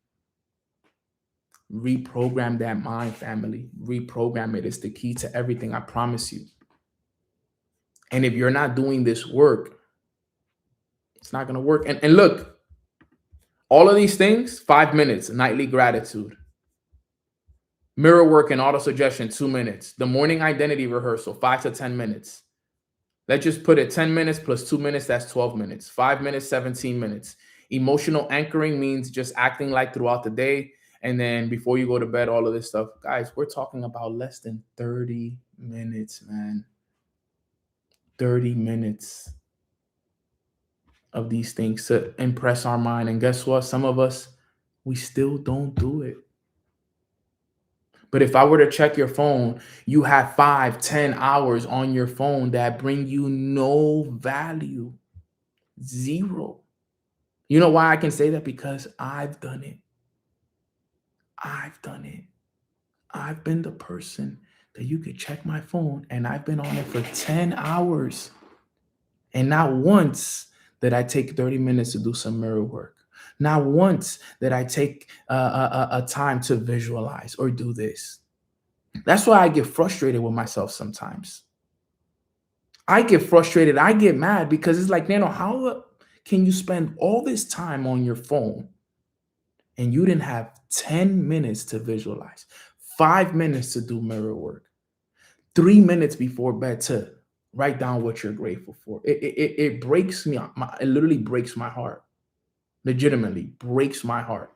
Reprogram that mind, family. Reprogram it. It's the key to everything, I promise you. And if you're not doing this work, it's not going to work. And look, all of these things, 5 minutes, nightly gratitude, mirror work and auto suggestion, 2 minutes, the morning identity rehearsal, 5 to 10 minutes. Let's just put it 10 minutes plus 2 minutes, that's 12 minutes. 5 minutes, 17 minutes. Emotional anchoring means just acting like throughout the day. And then before you go to bed, all of this stuff. Guys, we're talking about less than 30 minutes, man. 30 minutes of these things to impress our mind. And guess what? Some of us, we still don't do it. But if I were to check your phone, you have 5, 10 hours on your phone that bring you no value. Zero. You know why I can say that? Because I've done it. I've done it. I've been the person that you could check my phone and I've been on it for 10 hours. And not once did I take 30 minutes to do some mirror work. Not once did I take a time to visualize or do this. That's why I get frustrated with myself sometimes. I get frustrated. I get mad because it's like, Nano, how can you spend all this time on your phone and you didn't have 10 minutes to visualize, 5 minutes to do mirror work, 3 minutes before bed to write down what you're grateful for? It breaks me. It literally breaks my heart. Legitimately breaks my heart.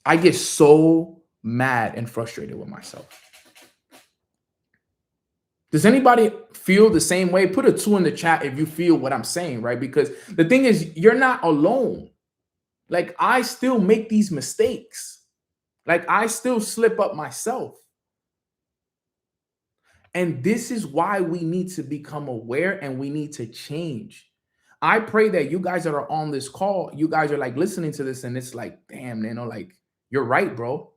I get so mad and frustrated with myself. Does anybody feel the same way? Put a 2 in the chat if you feel what I'm saying, right? Because the thing is, you're not alone. Like, I still make these mistakes. Like, I still slip up myself. And this is why we need to become aware and we need to change. I pray that you guys that are on this call, you guys are like listening to this and it's like, damn, Nano, like, you're right, bro.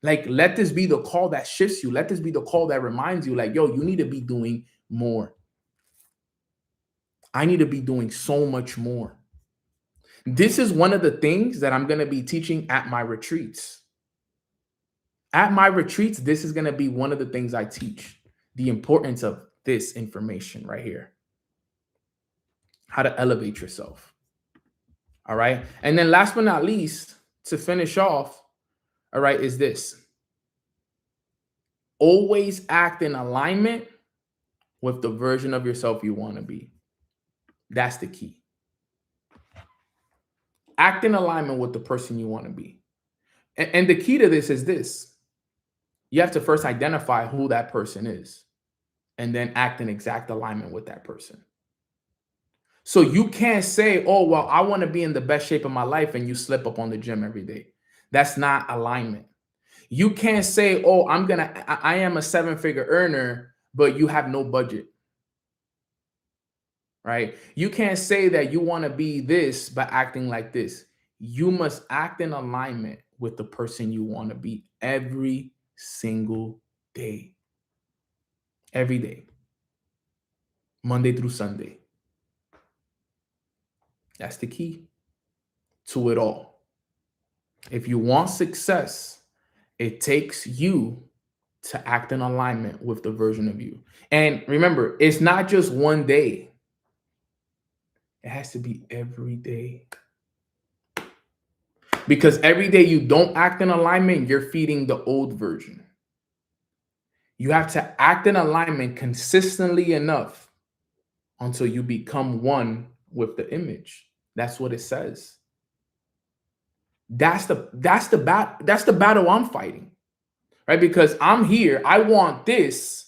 Like, let this be the call that shifts you. Let this be the call that reminds you, like, yo, you need to be doing more. I need to be doing so much more. This is one of the things that I'm going to be teaching at my retreats. At my retreats, this is going to be one of the things I teach. The importance of this information right here. How to elevate yourself. All right. And then last but not least, to finish off, all right, is this. Always act in alignment with the version of yourself you want to be. That's the key. Act in alignment with the person you want to be. And the key to this is this. You have to first identify who that person is and then act in exact alignment with that person. So you can't say, oh, well, I want to be in the best shape of my life and you slip up on the gym every day. That's not alignment. You can't say, oh, I am a 7-figure earner, but you have no budget. Right? You can't say that you want to be this by acting like this. You must act in alignment with the person you want to be every single day. Every day. Monday through Sunday. That's the key to it all. If you want success, it takes you to act in alignment with the version of you. And remember, it's not just one day. It has to be every day. Because every day you don't act in alignment, you're feeding the old version. You have to act in alignment consistently enough until you become one with the image. That's what it says. That's the battle I'm fighting. Right? Because I'm here, I want this.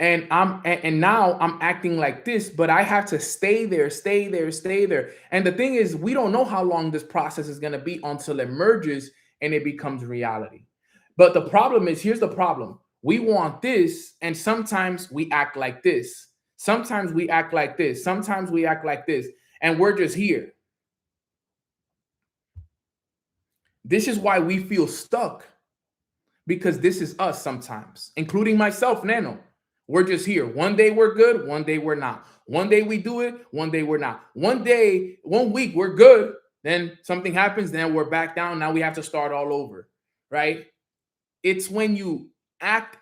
And now I'm acting like this, but I have to stay there. And the thing is, we don't know how long this process is going to be until it merges and it becomes reality. But the problem is, here's the problem. We want this, and sometimes we act like this. Sometimes we act like this. Sometimes we act like this. And we're just here. This is why we feel stuck. Because this is us sometimes, including myself, Nano. We're just here. One day we're good, one day we're not. One day we do it, one day we're not. One week we're good, then something happens, then we're back down. Now we have to start all over, right? It's when you act,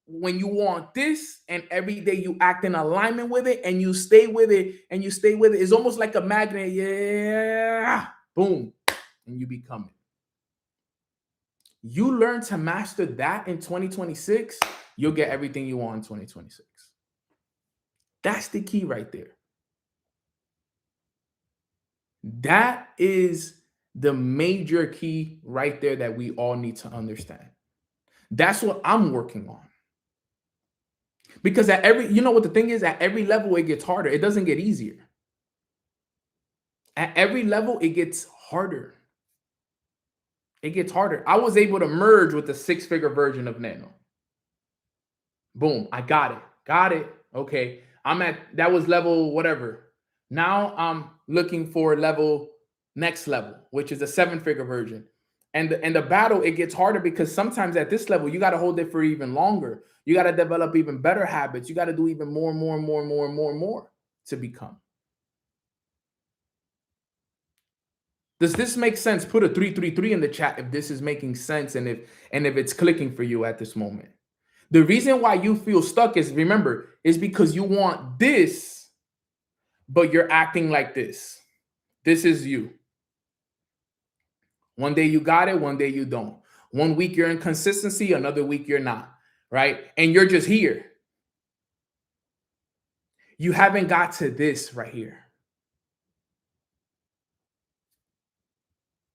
when you want this, and every day you act in alignment with it, and you stay with it, and you stay with it. It's almost like a magnet. Yeah, boom, and you become it. You learn to master that in 2026, you'll get everything you want in 2026. That's the key right there. That is the major key right there that we all need to understand. That's what I'm working on. Because at every, you know what the thing is, at every level it gets harder. It doesn't get easier. At every level it gets harder. It gets harder. I was able to merge with the 6-figure version of Nano. Boom, I got it. Got it. Okay. That was level whatever. Now I'm looking for next level, which is a 7-figure version. And the battle, it gets harder because sometimes at this level, you got to hold it for even longer. You got to develop even better habits. You got to do even more and more and more and more and more and more to become. Does this make sense? Put a 333 in the chat if this is making sense and if it's clicking for you at this moment. The reason why you feel stuck is, remember, is because you want this, but you're acting like this. This is you. One day you got it, one day you don't. One week you're in consistency, another week you're not, right? And you're just here. You haven't got to this right here.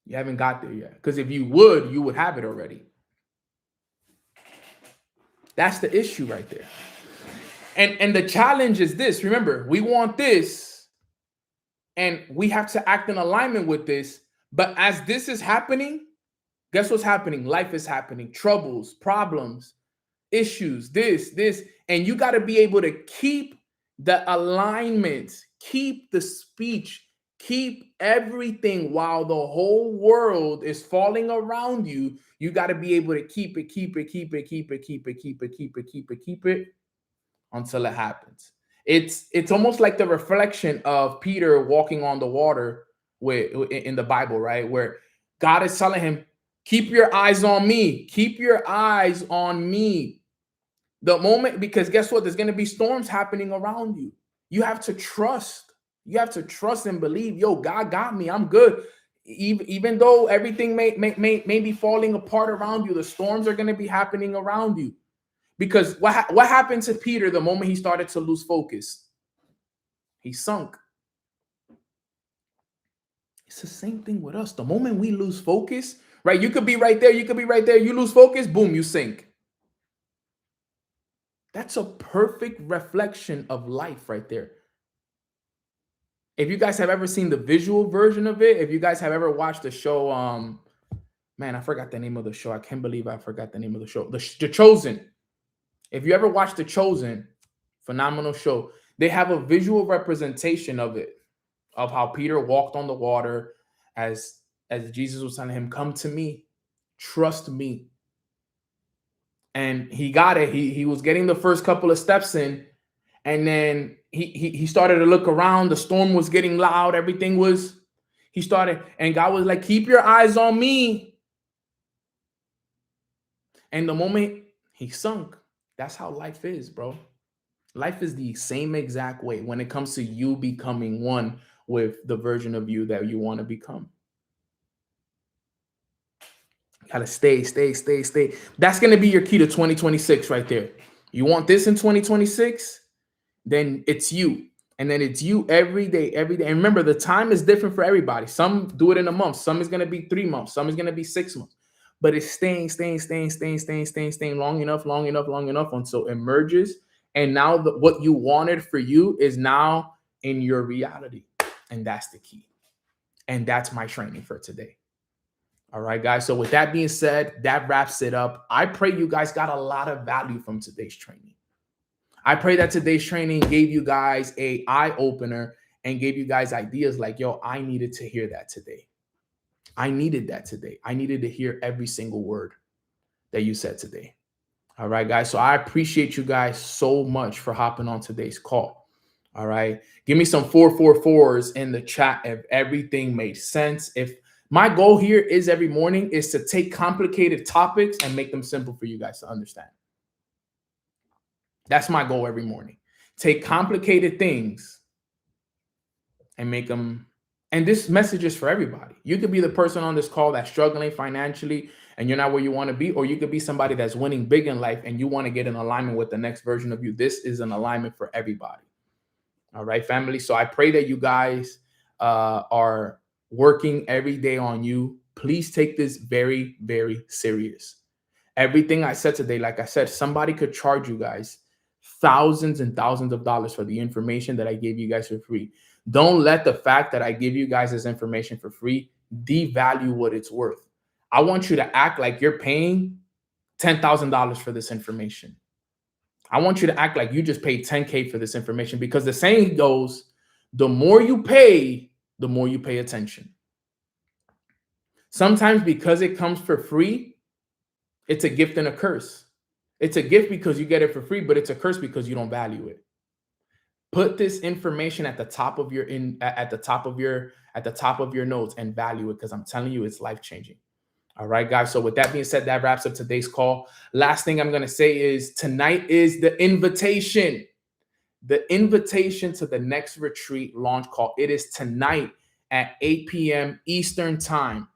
You haven't got there yet. Because if you would have it already. That's the issue right there. And the challenge is this. Remember, we want this, and we have to act in alignment with this. But as this is happening, guess what's happening? Life is happening. Troubles, problems, issues, this. And you got to be able to keep the alignment, keep the speech, keep everything while the whole world is falling around you. You got to be able to keep it until it happens. It's almost like the reflection of Peter walking on the water in the Bible, right? Where God is telling him, keep your eyes on me. Keep your eyes on me. The moment, because guess what? There's going to be storms happening around you. You have to trust. You have to trust and believe, yo, God got me. I'm good. Even though everything may be falling apart around you, the storms are going to be happening around you. Because what happened to Peter the moment he started to lose focus? He sunk. It's the same thing with us. The moment we lose focus, right? You could be right there. You could be right there. You lose focus, boom, you sink. That's a perfect reflection of life right there. If you guys have ever seen the visual version of it, if you guys have ever watched the show, man, I forgot the name of the show. I can't believe I forgot the name of the show. The Chosen. If you ever watched The Chosen, phenomenal show. They have a visual representation of it, of how Peter walked on the water as Jesus was telling him, come to me, trust me. And he got it. He was getting the first couple of steps in, and then he started to look around. The storm was getting loud. Everything was, and God was like, keep your eyes on me. And the moment he sunk, that's how life is, bro. Life is the same exact way when it comes to you becoming one with the version of you that you want to become. Gotta stay. That's going to be your key to 2026 right there. You want this in 2026? Then it's you. And then it's you every day. And remember, the time is different for everybody. Some do it in a month. Some is going to be 3 months. Some is going to be 6 months. But it's staying long enough until it emerges. And now what you wanted for you is now in your reality. And that's the key. And that's my training for today. All right, guys. So with that being said, that wraps it up. I pray you guys got a lot of value from today's training. I pray that today's training gave you guys an eye-opener and gave you guys ideas like, yo, I needed to hear that today. I needed that today. I needed to hear every single word that you said today. All right, guys. So I appreciate you guys so much for hopping on today's call. All right. Give me some 444s in the chat if everything made sense. If my goal here is every morning is to take complicated topics and make them simple for you guys to understand. That's my goal every morning. Take complicated things and make them. And this message is for everybody. You could be the person on this call that's struggling financially and you're not where you want to be, or you could be somebody that's winning big in life and you want to get in alignment with the next version of you. This is an alignment for everybody. All right, family. So I pray that you guys are working every day on you. Please take this very, very serious. Everything I said today, like I said, somebody could charge you guys thousands and thousands of dollars for the information that I gave you guys for free. Don't let the fact that I give you guys this information for free devalue what it's worth. I want you to act like you're paying $10,000 for this information. I want you to act like you just paid 10K for this information, because the saying goes, the more you pay, the more you pay attention. Sometimes because it comes for free, it's a gift and a curse. It's a gift because you get it for free, but it's a curse because you don't value it. Put this information at the top of your notes and value it, because I'm telling you, it's life-changing. All right, guys. So with that being said, that wraps up today's call. Last thing I'm going to say is tonight is the invitation to the next retreat launch call. It is tonight at 8 p.m. Eastern time.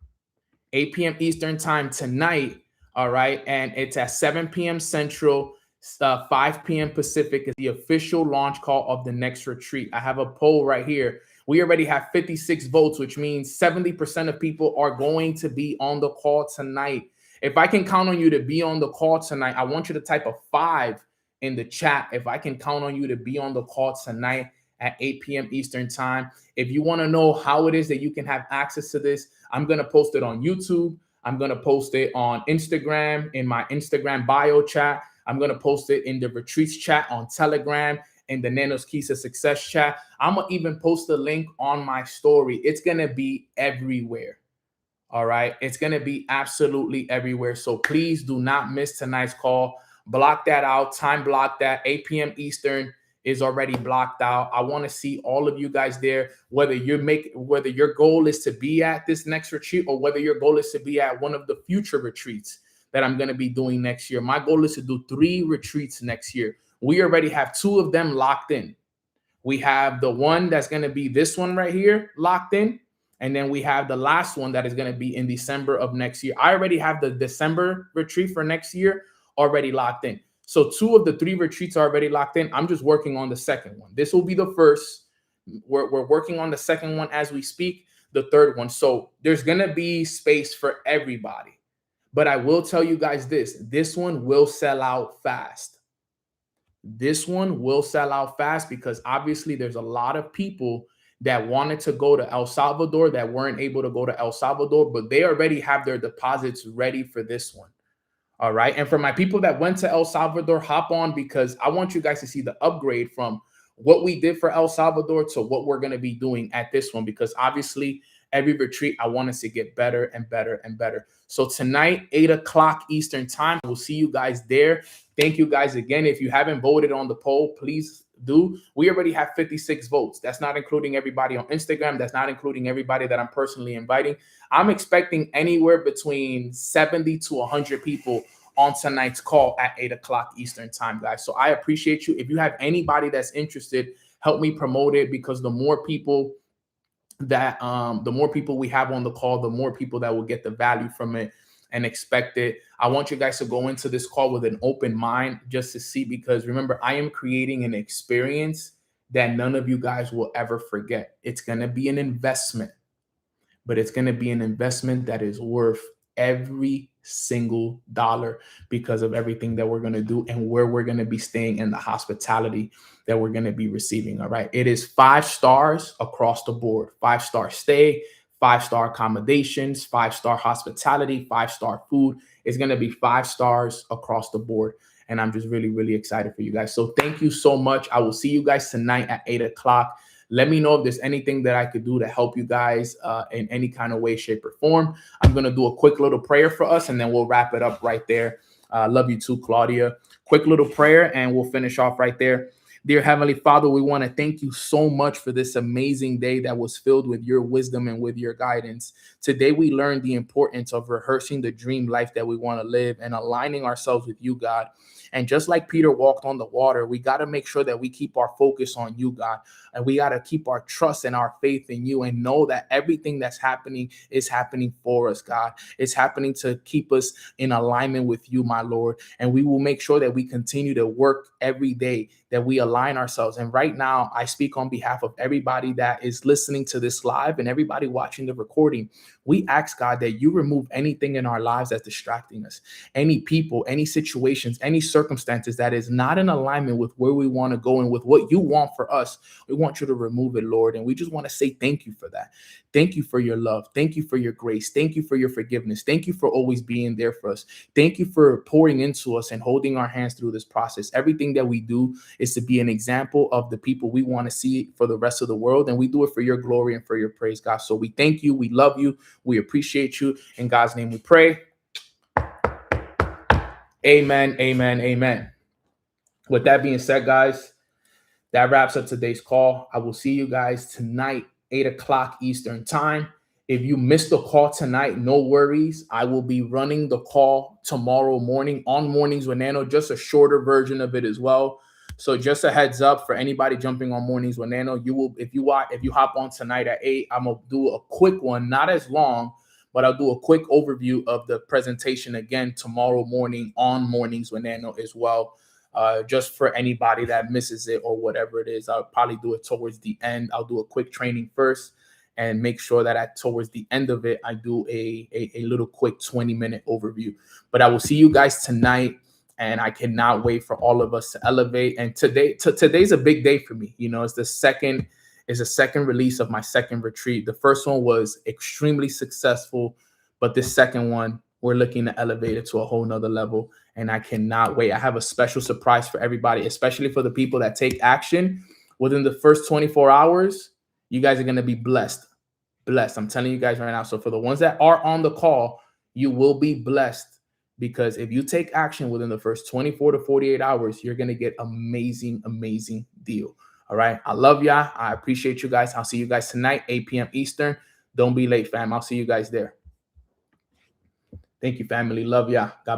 8 p.m. Eastern time tonight. All right. And it's at 7 p.m. Central, 5 p.m. Pacific is the official launch call of the next retreat. I have a poll right here. We already have 56 votes, which means 70% of people are going to be on the call tonight. If I can count on you to be on the call tonight, I want you to type a 5 in the chat. If I can count on you to be on the call tonight at 8 p.m. Eastern time. If you want to know how it is that you can have access to this, I'm going to post it on YouTube. I'm going to post it on Instagram, in my Instagram bio chat. I'm going to post it in the retreats chat on Telegram, in the Nanos Keys to Success chat. I'm going to even post the link on my story. It's going to be everywhere. All right. It's going to be absolutely everywhere. So please do not miss tonight's call. Block that out. Time block that. 8 p.m. Eastern is already blocked out. I want to see all of you guys there, whether your goal is to be at this next retreat or whether your goal is to be at one of the future retreats that I'm going to be doing next year. My goal is to do 3 retreats next year. We already have 2 of them locked in. We have the one that's going to be this one right here locked in. And then we have the last one that is going to be in December of next year. I already have the December retreat for next year already locked in. So 2 of the 3 retreats are already locked in. I'm just working on the second one. This will be the first. We're working on the second one as we speak, the third one. So there's going to be space for everybody. But I will tell you guys this one will sell out fast. This one will sell out fast because obviously there's a lot of people that wanted to go to El Salvador that weren't able to go to El Salvador, but they already have their deposits ready for this one. All right. And for my people that went to El Salvador, hop on, because I want you guys to see the upgrade from what we did for El Salvador to what we're going to be doing at this one, because obviously every retreat, I want us to get better and better and better. So tonight, 8 o'clock Eastern time, we'll see you guys there. Thank you guys again. If you haven't voted on the poll, please do. We already have 56 votes. That's not including everybody on Instagram. That's not including everybody that I'm personally inviting. I'm expecting anywhere between 70 to 100 people on tonight's call at 8 o'clock Eastern time, guys. So I appreciate you. If you have anybody that's interested, help me promote it, because the more people we have on the call, the more people that will get the value from it and expect it. I want you guys to go into this call with an open mind just to see, because remember, I am creating an experience that none of you guys will ever forget. It's going to be an investment, but it's going to be an investment that is worth every single dollar because of everything that we're going to do and where we're going to be staying and the hospitality that we're going to be receiving. All right. It is 5 stars across the board. 5-star stay, 5-star accommodations, 5-star hospitality, 5-star food. It's going to be 5 stars across the board. And I'm just really, really excited for you guys. So thank you so much. I will see you guys tonight at 8 o'clock. Let me know if there's anything that I could do to help you guys in any kind of way, shape, or form. I'm going to do a quick little prayer for us, and then we'll wrap it up right there. Love you too, Claudia. Quick little prayer and we'll finish off right there. Dear Heavenly Father, we want to thank you so much for this amazing day that was filled with your wisdom and with your guidance. Today, we learned the importance of rehearsing the dream life that we want to live and aligning ourselves with you, God. And just like Peter walked on the water, we got to make sure that we keep our focus on you, God. And we got to keep our trust and our faith in you and know that everything that's happening is happening for us, God. It's happening to keep us in alignment with you, my Lord. And we will make sure that we continue to work every day, that we align ourselves. And right now, I speak on behalf of everybody that is listening to this live and everybody watching the recording. We ask, God, that you remove anything in our lives that's distracting us, any people, any situations, any circumstances that is not in alignment with where we want to go and with what you want for us. We want you to remove it, Lord. And we just want to say thank you for that. Thank you for your love. Thank you for your grace. Thank you for your forgiveness. Thank you for always being there for us. Thank you for pouring into us and holding our hands through this process. Everything that we do is to be an example of the people we want to see for the rest of the world. And we do it for your glory and for your praise, God. So we thank you. We love you. We appreciate you. In God's name we pray. Amen, amen, amen. With that being said, guys, that wraps up today's call. I will see you guys tonight, 8 o'clock Eastern time. If you missed the call tonight, no worries. I will be running the call tomorrow morning on Mornings with Nano, just a shorter version of it as well. So just a heads up for anybody jumping on Mornings with Nano, you will, if you hop on tonight at 8, I'm gonna do a quick one, not as long, but I'll do a quick overview of the presentation again tomorrow morning on Mornings with Nano as well. Just for anybody that misses it or whatever it is, I'll probably do it towards the end. I'll do a quick training first and make sure that towards the end of it, I do a little quick 20-minute overview. But I will see you guys tonight, and I cannot wait for all of us to elevate. And today's a big day for me. You know, it's the second release of my second retreat. The first one was extremely successful, but this second one, we're looking to elevate it to a whole nother level. And I cannot wait. I have a special surprise for everybody, especially for the people that take action within the first 24 hours. You guys are going to be blessed. I'm telling you guys right now. So for the ones that are on the call, you will be blessed, because if you take action within the first 24 to 48 hours, you're going to get amazing deal. All right. I love y'all. I appreciate you guys. I'll see you guys tonight, 8 p.m. Eastern. Don't be late, fam. I'll see you guys there. Thank you, family. Love y'all. God bless.